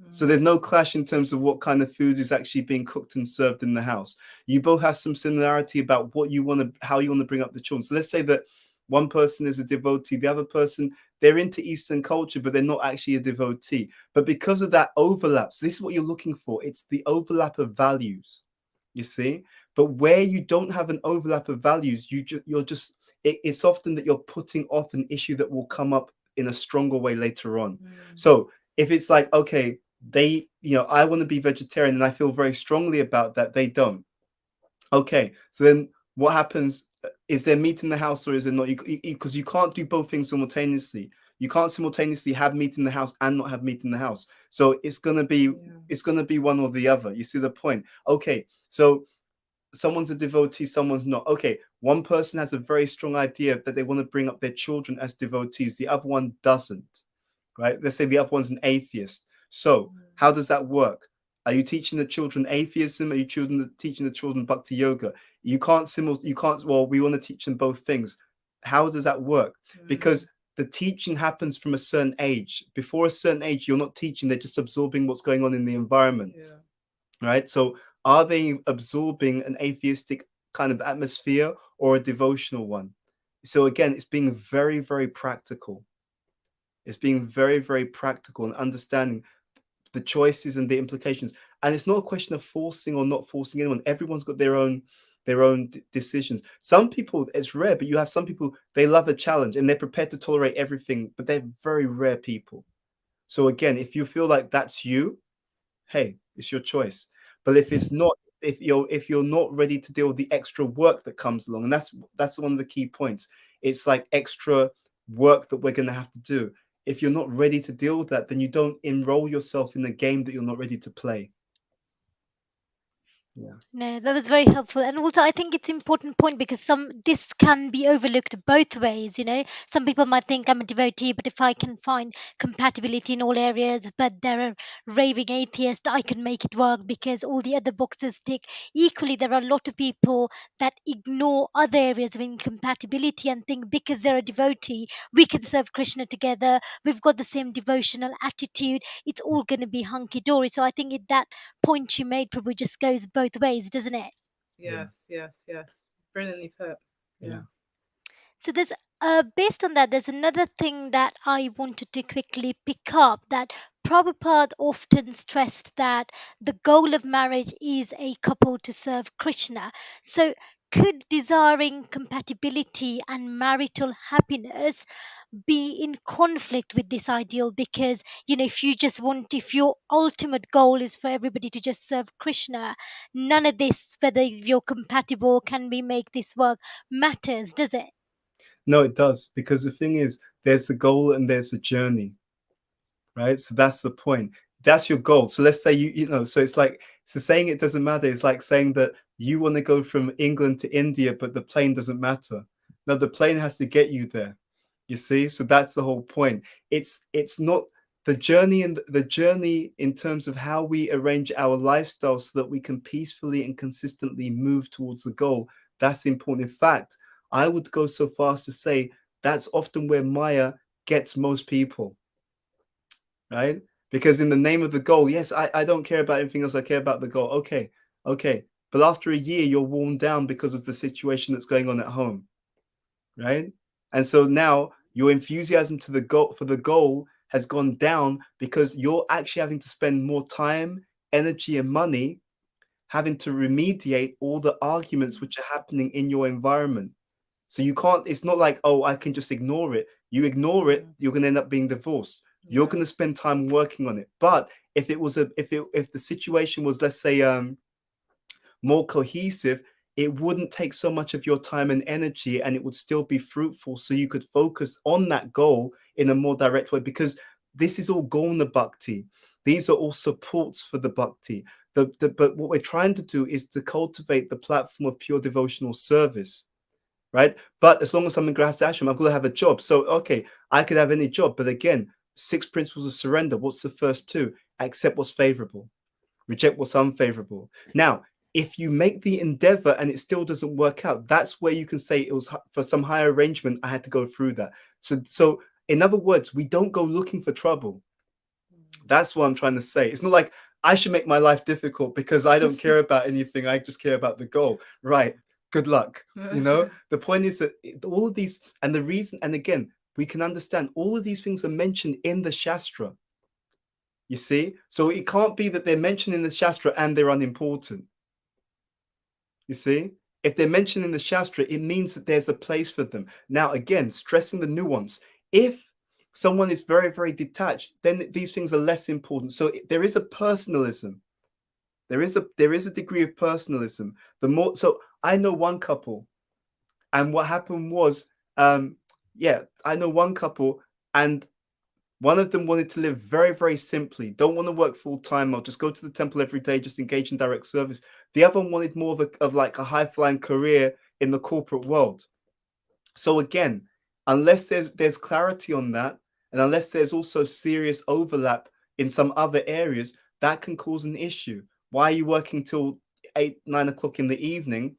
Speaker 3: So there's no clash in terms of what kind of food is actually being cooked and served in the house. You both have some similarity about what you want to, how you want to bring up the children. So let's say that one person is a devotee, the other person, they're into Eastern culture, but they're not actually a devotee. But because of that overlap, so this is what you're looking for. It's the overlap of values, you see. But where you don't have an overlap of values, it's often that you're putting off an issue that will come up in a stronger way later on. So if it's like, okay, I want to be vegetarian and I feel very strongly about that, they don't. Okay, so then what happens? Is there meat in the house or is there not? Because you can't do both things simultaneously. You can't simultaneously have meat in the house and not have meat in the house. So it's gonna be one or the other. You see the point? Okay, so someone's a devotee, someone's not. Okay, one person has a very strong idea that they want to bring up their children as devotees, the other one doesn't, right? Let's say the other one's an atheist. So how does that work? Are you teaching the children atheism? Are you teaching the children bhakti yoga? You can't, well, we want to teach them both things. How does that work? Because the teaching happens from a certain age. Before a certain age, you're not teaching, they're just absorbing what's going on in the environment. Right? So are they absorbing an atheistic kind of atmosphere or a devotional one? So again, it's being very, very practical. It's being very, very practical and understanding the choices and the implications. And it's not a question of forcing or not forcing anyone. Everyone's got their own decisions. Some people, it's rare, but you have some people, they love a challenge and they're prepared to tolerate everything, but they're very rare people. So again, if you feel like that's you, hey, it's your choice. But if it's not, if you're not ready to deal with the extra work that comes along, and that's one of the key points. It's like extra work that we're going to have to do. If you're not ready to deal with that, then you don't enroll yourself in a game that you're not ready to play. Yeah.
Speaker 4: No, that was very helpful. And also I think it's important point because this can be overlooked both ways, Some people might think I'm a devotee, but if I can find compatibility in all areas, but there are raving atheists, I can make it work because all the other boxes tick. Equally, there are a lot of people that ignore other areas of incompatibility and think because they're a devotee, we can serve Krishna together, we've got the same devotional attitude, it's all going to be hunky dory. So I think that point you made, Prabhu, just goes both ways, doesn't it?
Speaker 3: Yeah.
Speaker 2: Yes. Brilliantly put.
Speaker 3: Yeah.
Speaker 4: So there's based on that, there's another thing that I wanted to quickly pick up, that Prabhupada often stressed that the goal of marriage is a couple to serve Krishna. So could desiring compatibility and marital happiness be in conflict with this ideal? Because if your ultimate goal is for everybody to just serve Krishna, none of this, whether you're compatible, can we make this work, matters, does it?
Speaker 3: No, it does, because the thing is, there's the goal and there's the journey, right? So that's the point. That's your goal. So let's say so it's like, so saying it doesn't matter. It's like saying that you want to go from England to India, but the plane doesn't matter. No, the plane has to get you there. You see? So that's the whole point. It's not the journey, and the journey in terms of how we arrange our lifestyle so that we can peacefully and consistently move towards the goal. That's important. In fact, I would go so far as to say that's often where Maya gets most people, right? Because in the name of the goal, yes, I don't care about anything else. I care about the goal. Okay. But after a year, you're worn down because of the situation that's going on at home, right? And so now your enthusiasm to the goal for the goal has gone down because you're actually having to spend more time, energy, and money having to remediate all the arguments which are happening in your environment. So you can't, it's not like, oh, I can just ignore it. You ignore it, you're going to end up being divorced. You're going to spend time working on it. But if the situation was, let's say, more cohesive, it wouldn't take so much of your time and energy, and it would still be fruitful. So you could focus on that goal in a more direct way, because this is all Gauna Bhakti. These are all supports for the Bhakti. But what we're trying to do is to cultivate the platform of pure devotional service, right? But as long as I'm in Grahastha Ashram, I'm going to have a job. So, okay, I could have any job. But again, 6 principles of surrender. What's the first 2? Accept what's favorable, reject what's unfavorable. Now, if you make the endeavor and it still doesn't work out, that's where you can say it was for some higher arrangement. I had to go through that. So in other words, we don't go looking for trouble. That's what I'm trying to say. It's not like I should make my life difficult because I don't care about anything. I just care about the goal. Right. Good luck. The point is that all of these, and the reason, and again, we can understand all of these things are mentioned in the Shastra. You see? So it can't be that they're mentioned in the Shastra and they're unimportant. You see? If they're mentioned in the Shastra, it means that there's a place for them. Now, again, stressing the nuance. If someone is very, very detached, then these things are less important. So there is a personalism. There is a degree of personalism. So I know one couple, and what happened was, I know one couple, and one of them wanted to live very, very simply. Don't want to work full time. I'll just go to the temple every day, just engage in direct service. The other one wanted more of like a high flying career in the corporate world. So again, unless there's clarity on that, and unless there's also serious overlap in some other areas, that can cause an issue. Why are you working till 8-9 o'clock in the evening?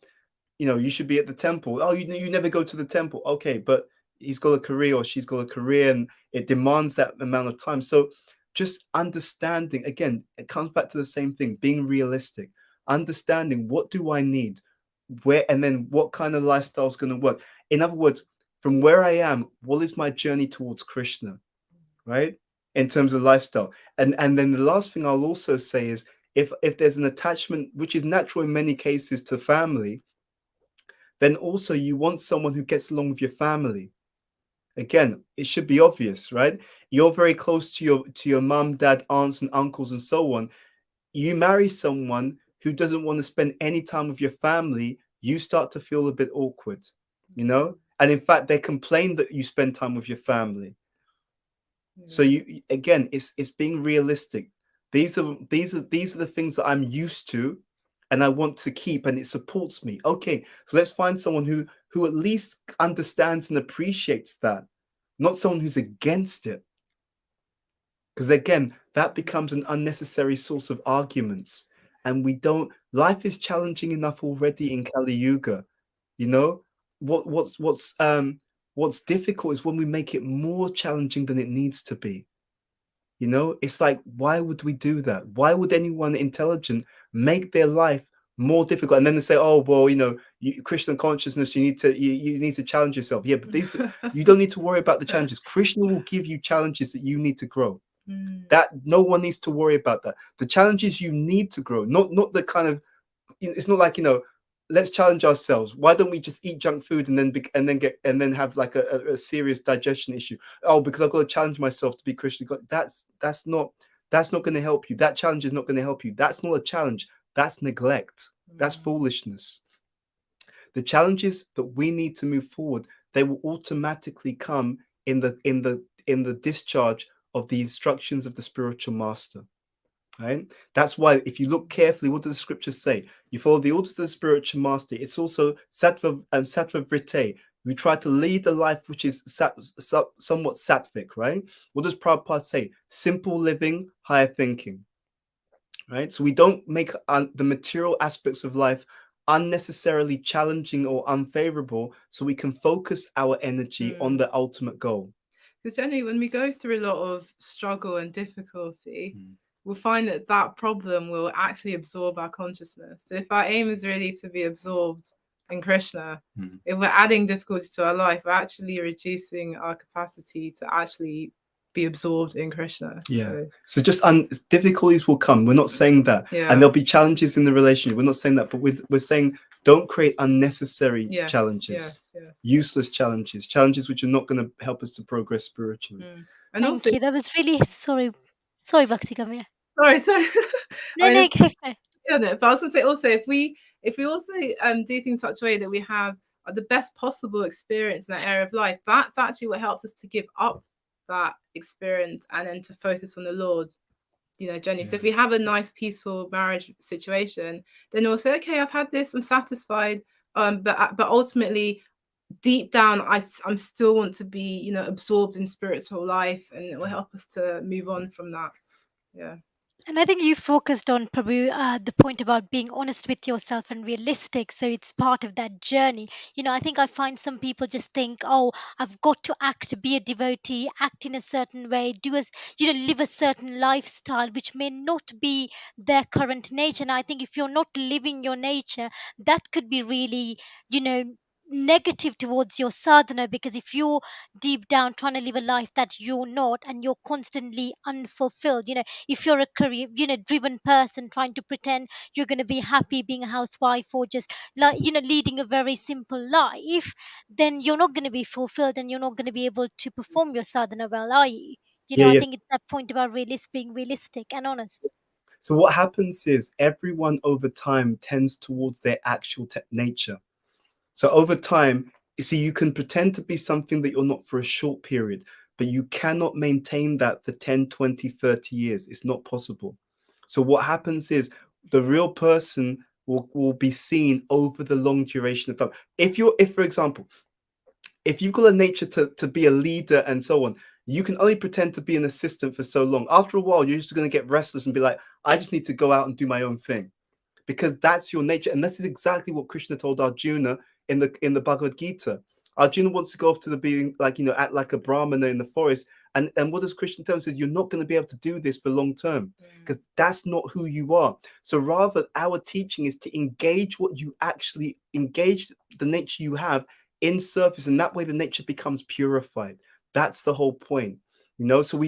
Speaker 3: You should be at the temple. Oh, you never go to the temple. Okay, but he's got a career or she's got a career, and it demands that amount of time. So just understanding, again, it comes back to the same thing, being realistic, understanding what do I need, where, and then what kind of lifestyle is going to work. In other words, from where I am, what is my journey towards Krishna, right? In terms of lifestyle. And then the last thing I'll also say is, if there's an attachment, which is natural in many cases, to family, then also you want someone who gets along with your family. Again, it should be obvious, right? You're very close to your mum, dad, aunts, and uncles, and so on. You marry someone who doesn't want to spend any time with your family, you start to feel a bit awkward, you know? And in fact, they complain that you spend time with your family. So you, again, it's being realistic. These are the things that I'm used to and I want to keep, and it supports me. Okay, so let's find someone who at least understands and appreciates that, not someone who's against it. Because again, that becomes an unnecessary source of arguments. And we don't, life is challenging enough already in Kali Yuga. You know, what's difficult is when we make it more challenging than it needs to be. You know, it's like, why would we do that? Why would anyone intelligent make their life more difficult? And then they say, oh, well, you know, Krishna consciousness, you need to challenge yourself. Yeah, but these, you don't need to worry about the challenges. Krishna will give you challenges that you need to grow. That no one needs to worry about that. The challenges you need to grow, not the kind of, it's not like, you know, let's challenge ourselves. Why don't we just eat junk food and then have like a serious digestion issue? Oh, because I've got to challenge myself to be Christian. That's not going to help you. That challenge is not going to help you. That's not a challenge. That's neglect. That's foolishness. The challenges that we need to move forward, they will automatically come in the discharge of the instructions of the spiritual master. Right? That's why if you look carefully, what do the scriptures say? You follow the orders of the spiritual master. It's also sattva and sattva vritte. We try to lead a life which is somewhat sattvic, right? What does Prabhupada say? Simple living, higher thinking, right? So we don't make the material aspects of life unnecessarily challenging or unfavorable, so we can focus our energy on the ultimate goal.
Speaker 2: Because generally, when we go through a lot of struggle and difficulty, we'll find that that problem will actually absorb our consciousness. So if our aim is really to be absorbed in Krishna, if we're adding difficulty to our life, we're actually reducing our capacity to actually be absorbed in Krishna.
Speaker 3: Yeah. So just difficulties will come. We're not saying that. And there'll be challenges in the relationship. We're not saying that, but we're saying don't create unnecessary challenges, useless challenges which are not going to help us to progress spiritually.
Speaker 2: And
Speaker 4: Thank you. That was really sorry, Bhakti Gamya.
Speaker 2: Sorry.
Speaker 4: No, go for it.
Speaker 2: Yeah, no, but I was going to say also, if we also do things such a way that we have the best possible experience in that area of life, that's actually what helps us to give up that experience and then to focus on the Lord, you know, generally. So if we have a nice, peaceful marriage situation, then we'll say, okay, I've had this, I'm satisfied. But ultimately, deep down, I'm still want to be, you know, absorbed in spiritual life, and it will help us to move on from that. Yeah.
Speaker 4: And I think you focused on probably the point about being honest with yourself and realistic. So it's part of that journey. You know, I think I find some people just think, oh, I've got to act, be a devotee, act in a certain way, live a certain lifestyle, which may not be their current nature. And I think if you're not living your nature, that could be really, negative towards your sadhana, because if you're deep down trying to live a life that you're not and you're constantly unfulfilled, if you're a career driven person trying to pretend you're going to be happy being a housewife or just like leading a very simple life, then you're not going to be fulfilled and you're not going to be able to perform your sadhana well, are you? I think it's that point about being realistic and honest.
Speaker 3: So what happens is everyone over time tends towards their actual nature. So over time, you see, you can pretend to be something that you're not for a short period, but you cannot maintain that for 10, 20, 30 years. It's not possible. So what happens is the real person will be seen over the long duration of time. If for example, if you've got a nature to be a leader and so on, you can only pretend to be an assistant for so long. After a while, you're just going to get restless and be like, I just need to go out and do my own thing, because that's your nature. And this is exactly what Krishna told Arjuna in the Bhagavad Gita. Arjuna wants to go off to the being, like, act like a brahmana in the forest. And what does Krishna tell him? He says, you're not going to be able to do this for long term, because that's not who you are. So rather, our teaching is to engage the nature you have in service, and that way the nature becomes purified. That's the whole point, so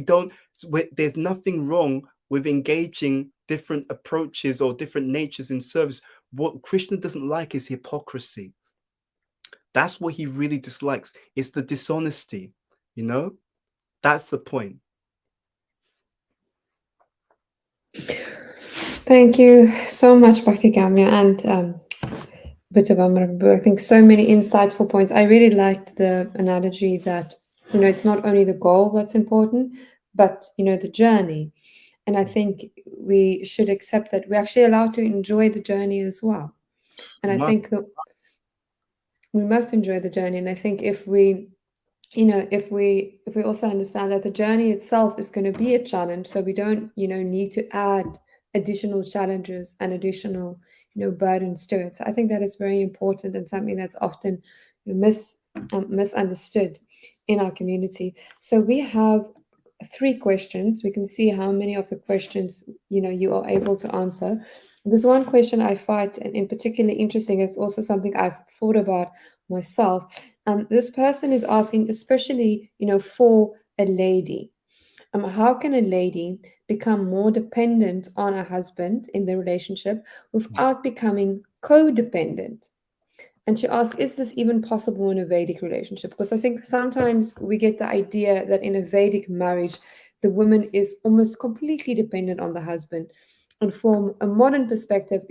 Speaker 3: there's nothing wrong with engaging different approaches or different natures in service. What Krishna doesn't like is hypocrisy. That's what he really dislikes. It's the dishonesty, That's the point.
Speaker 1: Thank you so much, Bhakti Gamya and Bhuta. I think so many insightful points. I really liked the analogy that, it's not only the goal that's important, but, the journey. And I think we should accept that we're actually allowed to enjoy the journey as well. And I
Speaker 3: Must.
Speaker 1: think that we must enjoy the journey. And I think if we also understand that the journey itself is going to be a challenge, so we don't need to add additional challenges and additional burdens to it. So I think that is very important and something that's often misunderstood in our community. So we have 3 questions. We can see how many of the questions you are able to answer. There's one question I find in particular interesting. It's also something I've thought about myself. This person is asking, especially, for a lady, how can a lady become more dependent on a husband in the relationship without becoming codependent? And she asks, is this even possible in a Vedic relationship? Because I think sometimes we get the idea that in a Vedic marriage, the woman is almost completely dependent on the husband. And from a modern perspective,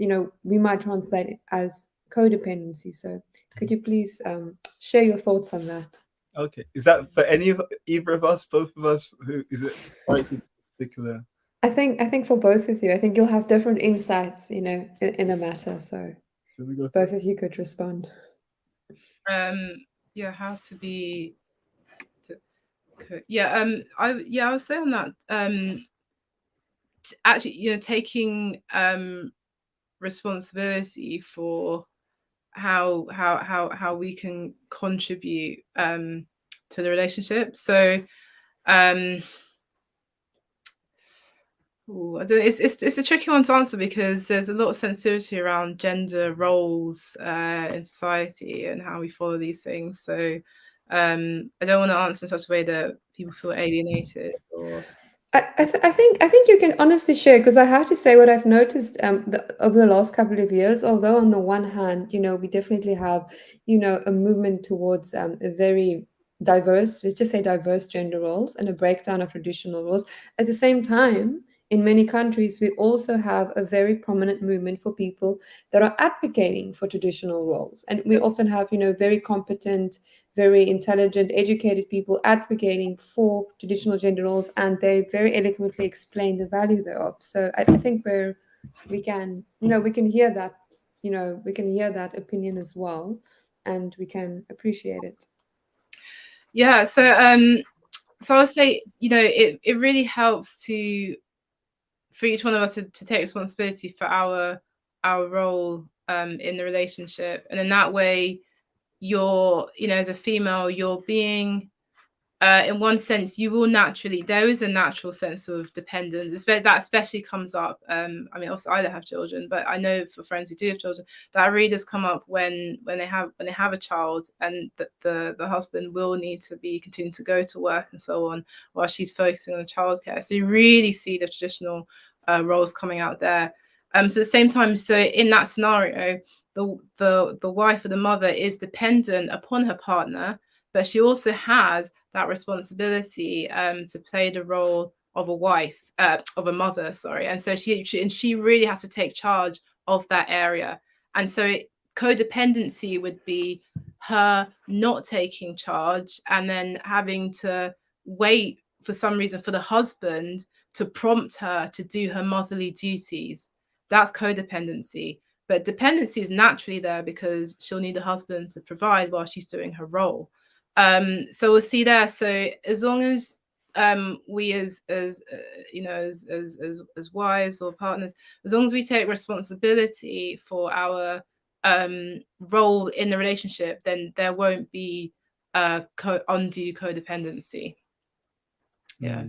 Speaker 1: we might translate it as codependency. So could you please share your thoughts on that?
Speaker 3: Okay. Is that for either of us, both of us? Who is it? Right in particular.
Speaker 1: I think for both of you, I think you'll have different insights, in the matter. So
Speaker 3: Should we go
Speaker 1: both
Speaker 3: first?
Speaker 1: of you could respond.
Speaker 2: Yeah, how to be I was saying that actually, taking responsibility for how we can contribute to the relationship. So it's a tricky one to answer because there's a lot of sensitivity around gender roles in society and how we follow these things. So I don't want to answer in such a way that people feel alienated or.
Speaker 1: I think you can honestly share, because I have to say what I've noticed over the last couple of years. Although on the one hand, we definitely have a movement towards a very diverse, let's just say diverse gender roles and a breakdown of traditional roles. At the same time, in many countries, we also have a very prominent movement for people that are advocating for traditional roles, and we often have very competent, very intelligent, educated people advocating for traditional gender roles, and they very eloquently explain the value thereof. So I think we can hear that, opinion as well, and we can appreciate it.
Speaker 2: Yeah, so I would say, it really helps for each one of us to take responsibility for our role in the relationship, and in that way, you're, as a female, you're being in one sense, you will naturally, there is a natural sense of dependence. That especially comes up. I mean, obviously, I don't have children, but I know for friends who do have children, that really does come up when they have a child, and that the husband will need to be continuing to go to work and so on while she's focusing on childcare. So you really see the traditional roles coming out there. So at the same time, so in that scenario, the wife or the mother is dependent upon her partner, but she also has that responsibility to play the role of a wife, of a mother, sorry. And so she really has to take charge of that area. And so codependency would be her not taking charge and then having to wait for some reason for the husband to prompt her to do her motherly duties. That's codependency. But dependency is naturally there because she'll need a husband to provide while she's doing her role. So we'll see there. So as long as we as wives or partners, as long as we take responsibility for our role in the relationship, then there won't be undue codependency. Yeah.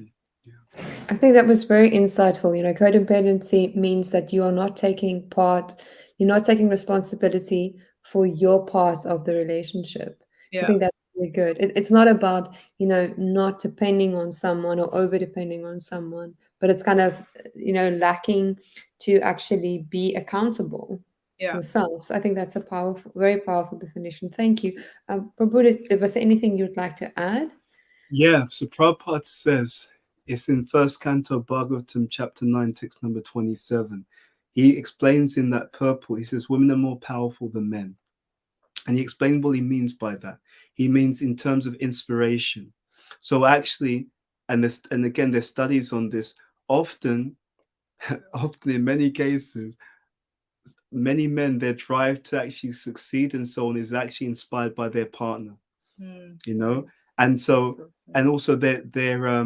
Speaker 1: I think that was very insightful. Codependency means that you are not taking part, you're not taking responsibility for your part of the relationship. So I
Speaker 2: Yeah.
Speaker 1: think that's really good. It's not about, not depending on someone or over depending on someone, but it's kind of, lacking to actually be accountable
Speaker 2: Yeah.
Speaker 1: yourselves. I think that's a powerful, very powerful definition. Thank you. Prabhu, was there anything you'd like to add?
Speaker 3: Yeah, so Prabhupada says, it's in first canto Bhagavatam chapter 9, text number 27. He explains in that Purport, he says women are more powerful than men. And he explained what he means by that. He means in terms of inspiration. So actually, and again, there's studies on this, often in many cases, many men, their drive to actually succeed and so on is actually inspired by their partner. You know, and so and also their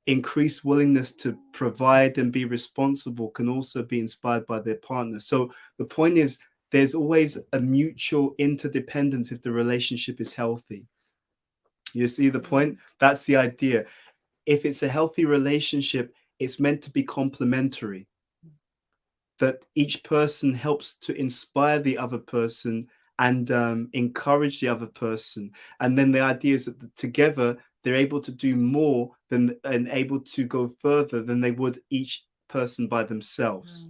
Speaker 3: increased willingness to provide and be responsible can also be inspired by their partner. So the point is, there's always a mutual interdependence if the relationship is healthy. You see the point? That's the idea. If it's a healthy relationship, it's meant to be complementary, that each person helps to inspire the other person and encourage the other person. And then the idea is that together they're able to do more than and able to go further than they would each person by themselves.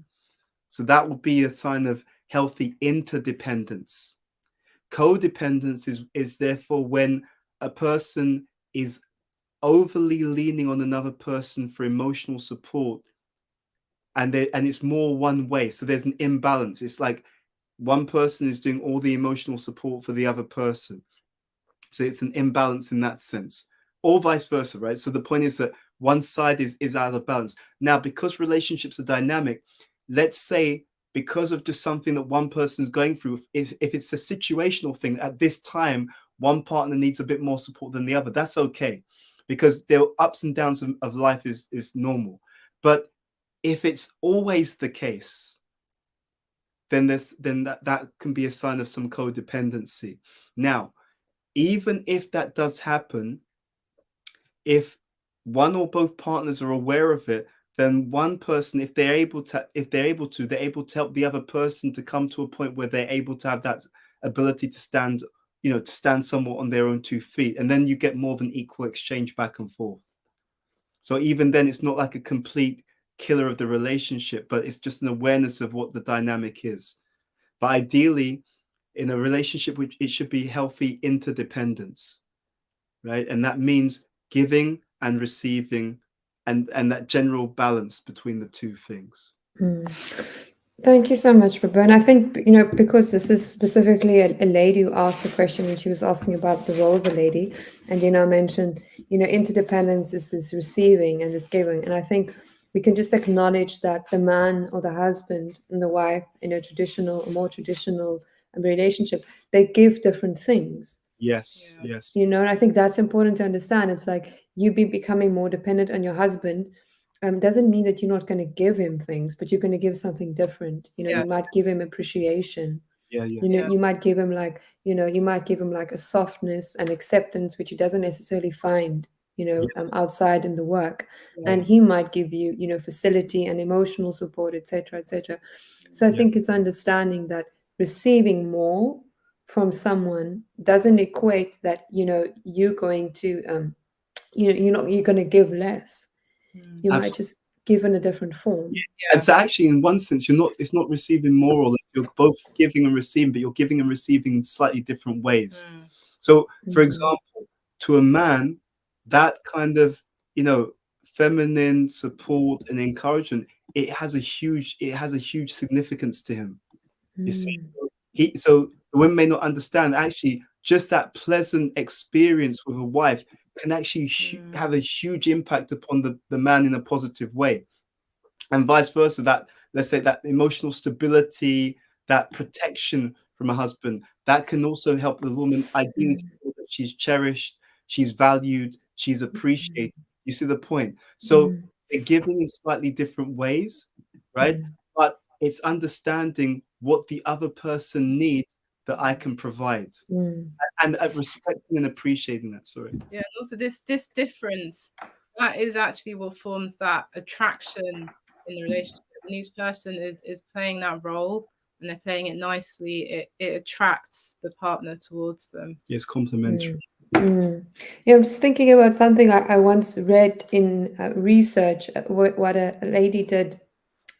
Speaker 3: So that would be a sign of healthy interdependence. Codependence is therefore when a person is overly leaning on another person for emotional support, and it's more one way. So there's an imbalance. It's like one person is doing all the emotional support for the other person. So it's an imbalance in that sense, or vice versa, right? So the point is that one side is out of balance. Now, because relationships are dynamic, let's say because of just something that one person is going through, if it's a situational thing, at this time, one partner needs a bit more support than the other. That's okay, because there are ups and downs of life is normal. But if it's always the case, then that can be a sign of some codependency. Now, even if that does happen, if one or both partners are aware of it, then one person, if they're able to help the other person to come to a point where they're able to have that ability to stand, to stand somewhat on their own 2 feet, and then you get more than equal exchange back and forth. So even then, it's not like a complete killer of the relationship, but it's just an awareness of what the dynamic is. But ideally, in a relationship, it should be healthy interdependence, right? And that means giving and receiving, and that general balance between the two things.
Speaker 1: Thank you so much, Baba. And I think, because this is specifically a lady who asked the question when she was asking about the role of a lady, and, mentioned, interdependence is this receiving and this giving. And I think we can just acknowledge that the man or the husband and the wife in a traditional or more traditional relationship, they give different things.
Speaker 3: Yes.
Speaker 1: And I think that's important to understand. It's like you becoming more dependent on your husband doesn't mean that you're not going to give him things, but you're going to give something different. You might give him appreciation. You might give him like a softness and acceptance, which he doesn't necessarily find, outside in the work. And he might give you, facility and emotional support, etc., etc. So I think it's understanding that receiving more from someone doesn't equate that, you're going to, you're going to give less. You might just give in a different form.
Speaker 3: And so actually, in one sense, it's not receiving more or less. You're both giving and receiving, but you're giving and receiving in slightly different ways. So, for example, to a man, that kind of, feminine support and encouragement, it has a huge significance to him. You see, so the women may not understand, actually, just that pleasant experience with a wife can actually have a huge impact upon the man in a positive way. And vice versa, that, let's say, that emotional stability, that protection from a husband, that can also help the woman ideally to feel that she's cherished, she's valued, she's appreciated. You see the point? So they're giving in slightly different ways, right? But it's understanding what the other person needs that I can provide, and respecting and appreciating that. Sorry.
Speaker 2: Yeah, and also this difference, that is actually what forms that attraction in the relationship. When each person is playing that role and they're playing it nicely, it attracts the partner towards them.
Speaker 3: It's complementary.
Speaker 1: Yeah, I'm just thinking about something I once read in research, what a lady did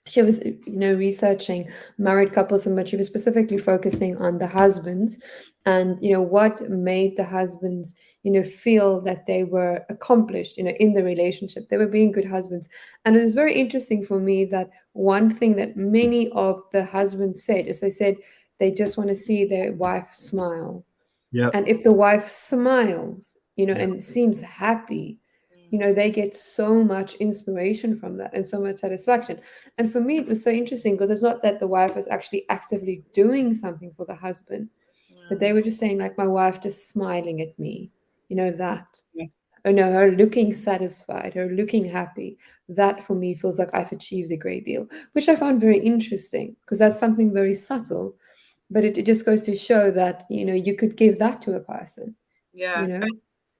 Speaker 1: she was, researching married couples, but she was specifically focusing on the husbands, and what made the husbands feel that they were accomplished in the relationship, they were being good husbands. And it was very interesting for me that one thing that many of the husbands said is, they said they just want to see their wife smile.
Speaker 3: Yeah.
Speaker 1: And if the wife smiles,
Speaker 3: Yeah.
Speaker 1: and seems happy, they get so much inspiration from that and so much satisfaction. And for me, it was so interesting because it's not that the wife was actually actively doing something for the husband, but they were just saying, like, my wife just smiling at me, that.
Speaker 2: Yeah.
Speaker 1: Or no, her looking satisfied, her looking happy. That for me feels like I've achieved a great deal, which I found very interesting because that's something very subtle, but it just goes to show that you could give that to a person.
Speaker 2: Yeah.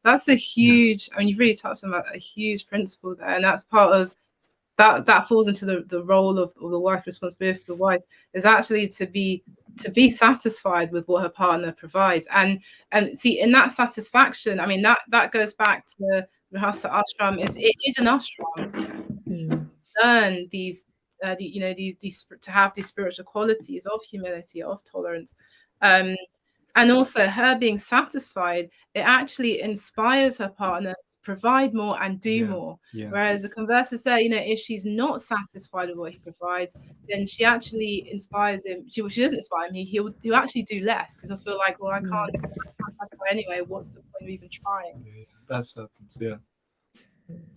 Speaker 2: That's a huge, I mean, you've really touched on a huge principle there, and that's part of that falls into the role of the wife. Responsibility of the wife is actually to be satisfied with what her partner provides, and see, in that satisfaction, I mean, that goes back to Rihasa ashram. It is an ashram. Learn these these to have these spiritual qualities of humility, of tolerance, and also her being satisfied, it actually inspires her partner to provide more and do more.
Speaker 3: Yeah.
Speaker 2: Whereas the converse is there, if she's not satisfied with what he provides, then she actually inspires him. She doesn't inspire him. He'll actually do less because he'll feel like, well, I can't satisfy anyway. What's the point of even trying?
Speaker 3: Yeah, that happens. Yeah.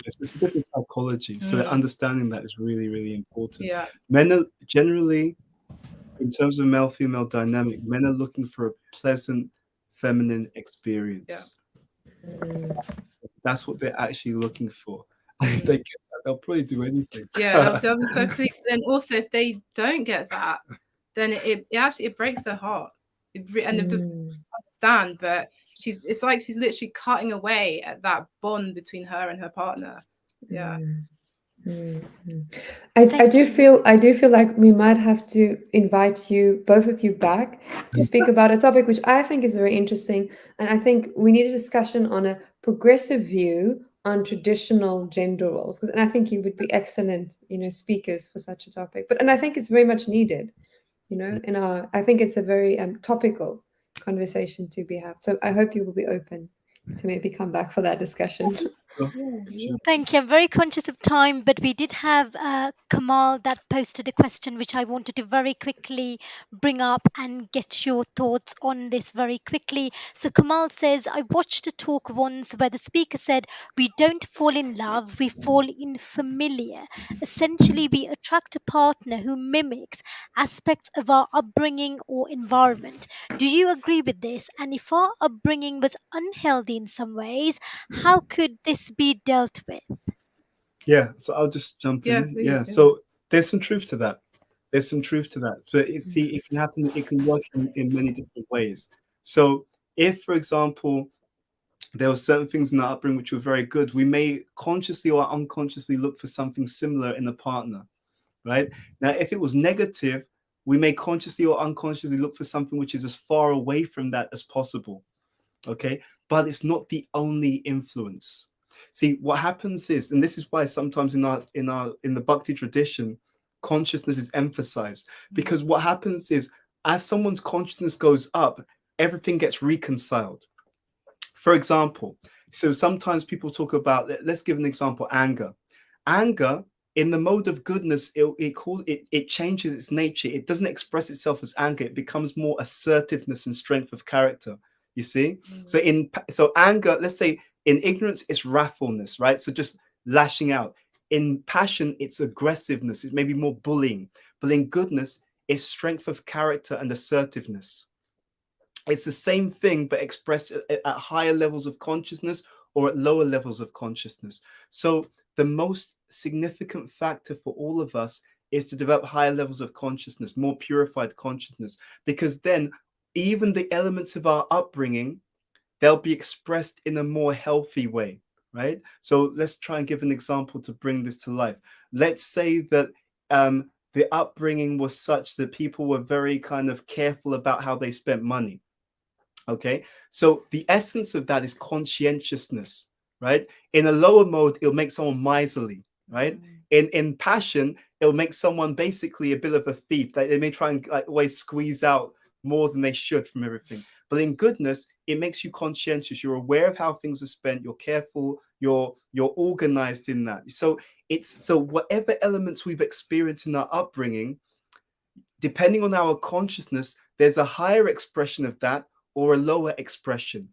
Speaker 3: It's a different psychology. So understanding that is really, really important.
Speaker 2: Yeah.
Speaker 3: Men are generally, in terms of male-female dynamic, men are looking for a pleasant, feminine experience.
Speaker 2: Yeah.
Speaker 3: That's what they're actually looking for. And if they get that, they'll probably do anything.
Speaker 2: Yeah, they'll be so pleased. Then also, if they don't get that, then it actually breaks their heart. And they understand, but it's like she's literally cutting away at that bond between her and her partner. Yeah.
Speaker 1: I do feel like we might have to invite you, both of you, back to speak about a topic which I think is very interesting, and I think we need a discussion on a progressive view on traditional gender roles, and I think you would be excellent, speakers for such a topic. And I think it's very much needed, I think it's a very topical conversation to be had. So I hope you will be open to maybe come back for that discussion.
Speaker 4: Thank you. I'm very conscious of time, but we did have Kamal that posted a question which I wanted to very quickly bring up and get your thoughts on this very quickly. So, Kamal says, I watched a talk once where the speaker said, we don't fall in love, we fall in familiar. Essentially, we attract a partner who mimics aspects of our upbringing or environment. Do you agree with this? And if our upbringing was unhealthy in some ways, how could this be dealt with?
Speaker 3: Yeah, so I'll just jump in.
Speaker 2: Please,
Speaker 3: Yeah, so there's some truth to that. There's some truth to that. But see, it can happen, it can work in many different ways. So if, for example, there were certain things in our upbringing which were very good, we may consciously or unconsciously look for something similar in a partner, right? Now, if it was negative, we may consciously or unconsciously look for something which is as far away from that as possible, okay? But it's not the only influence. See, what happens is, and this is why sometimes in the Bhakti tradition, consciousness is emphasized, because what happens is, as someone's consciousness goes up, everything gets reconciled. For example, so sometimes people talk about, let's give an example, anger. Anger, in the mode of goodness, it changes its nature. It doesn't express itself as anger. It becomes more assertiveness and strength of character. You see? So anger, let's say in ignorance, it's wrathfulness, right? So just lashing out. In passion, it's aggressiveness. It's maybe more bullying. But in goodness, it's strength of character and assertiveness. It's the same thing, but expressed at higher levels of consciousness or at lower levels of consciousness. So the most significant factor for all of us is to develop higher levels of consciousness, more purified consciousness, because then even the elements of our upbringing, they'll be expressed in a more healthy way, right? So let's try and give an example to bring this to life. Let's say that the upbringing was such that people were very kind of careful about how they spent money. Okay, so the essence of that is conscientiousness, right? In a lower mode, it'll make someone miserly, right? In passion, it'll make someone basically a bit of a thief. They may try and like always squeeze out more than they should from everything. But in goodness, it makes you conscientious. You're aware of how things are spent. You're careful. You're organized in that. So whatever elements we've experienced in our upbringing, depending on our consciousness, there's a higher expression of that or a lower expression.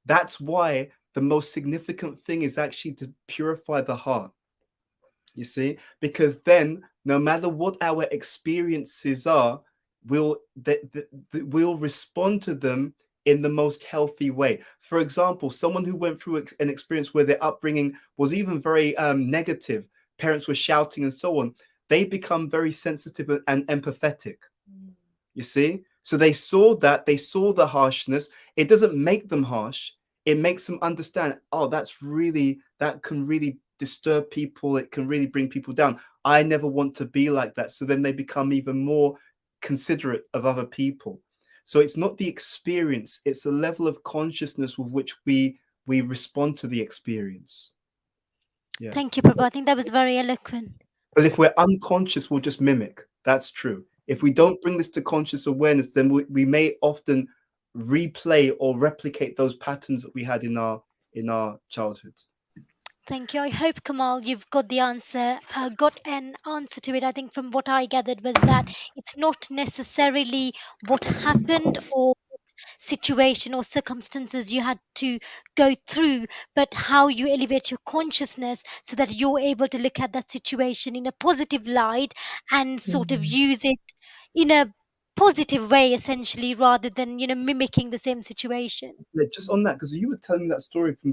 Speaker 3: That's why the most significant thing is actually to purify the heart. You see, because then no matter what our experiences are, we'll respond to them in the most healthy way. For example, someone who went through an experience where their upbringing was even very negative, parents were shouting and so on, they become very sensitive and empathetic. You see, so they saw the harshness. It doesn't make them harsh. It makes them understand, oh, that can really disturb people. It can really bring people down. I never want to be like that. So then they become even more considerate of other people. So it's not the experience, it's the level of consciousness with which we respond to the experience. Yeah.
Speaker 4: Thank you, Prabhu. I think that was very eloquent.
Speaker 3: But if we're unconscious, we'll just mimic. That's true. If we don't bring this to conscious awareness, then we may often replay or replicate those patterns that we had in our childhood.
Speaker 4: Thank you. I hope, Kamal, you've got the answer, got an answer to it. I think from what I gathered was that it's not necessarily what happened or situation or circumstances you had to go through, but how you elevate your consciousness so that you're able to look at that situation in a positive light and sort of use it in a positive way, essentially, rather than, mimicking the same situation.
Speaker 3: Yeah, just on that, because you were telling me that story from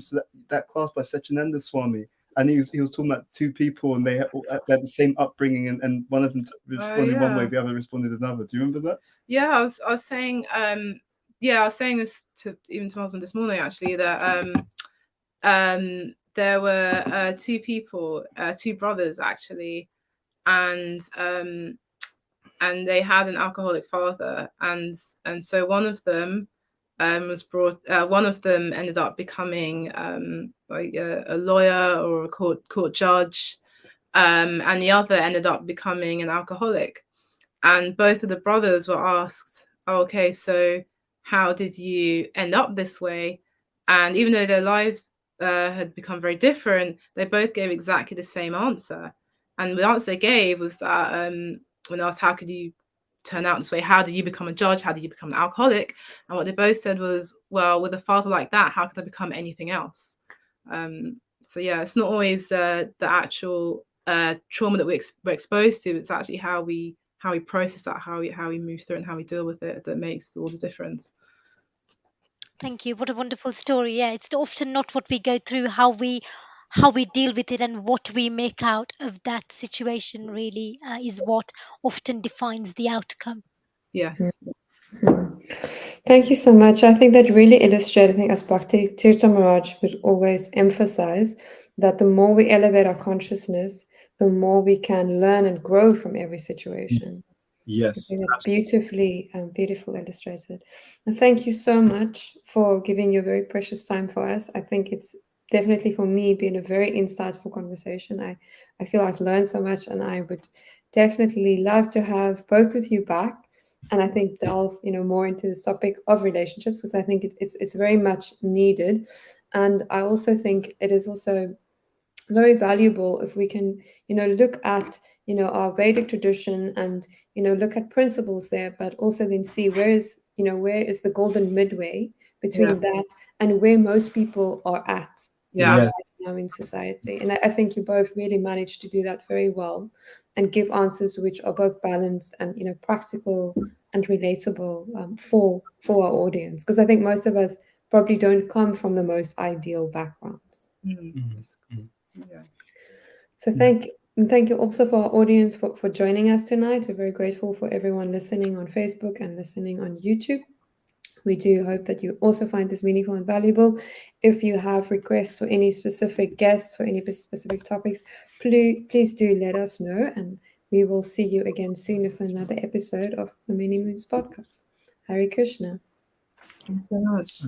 Speaker 3: that class by Sechananda Swami, and he was talking about two people and they had the same upbringing, and one of them responded one way, the other responded another. Do you remember that?
Speaker 2: Yeah, I was saying this to my husband this morning actually, that there were two people, two brothers actually, and they had an alcoholic father, and so one of them was brought. One of them ended up becoming like a lawyer or a court judge, and the other ended up becoming an alcoholic. And both of the brothers were asked, oh, okay, so how did you end up this way? And even though their lives had become very different, they both gave exactly the same answer. And the answer they gave was that when asked, how could you turn out this way? How did you become a judge? How did you become an alcoholic? And what they both said was, well, with a father like that, how could I become anything else? So yeah, it's not always the actual trauma that we're exposed to. It's actually how we process that, how we move through it, and how we deal with it that makes all the difference.
Speaker 4: Thank you. What a wonderful story. Yeah, it's often not what we go through, how we deal with it, and what we make out of that situation really is what often defines the outcome.
Speaker 2: Yes.
Speaker 1: Thank you so much. I think that really illustrated, I think, as Bhakti Tirtha Maharaj would always emphasize, that the more we elevate our consciousness, the more we can learn and grow from every situation.
Speaker 3: Yes.
Speaker 1: I think that beautifully illustrated. And thank you so much for giving your very precious time for us. I think it's definitely for me been a very insightful conversation. I feel I've learned so much, and I would definitely love to have both of you back, and I think delve more into this topic of relationships, because I think it's very much needed. And I also think it is also very valuable if we can look at our Vedic tradition and look at principles there, but also then see where is the golden midway between that and where most people are at right now in society. And I think you both really managed to do that very well and give answers which are both balanced and practical and relatable for our audience, because I think most of us probably don't come from the most ideal backgrounds.
Speaker 2: Yeah.
Speaker 1: So thank you also for our audience for joining us tonight. We're very grateful for everyone listening on Facebook and listening on YouTube. We do hope that you also find this meaningful and valuable. If you have requests for any specific guests or any specific topics, please do let us know, and we will see you again soon for another episode of the Many Moons podcast. Hare Krishna.
Speaker 2: Thank you very much.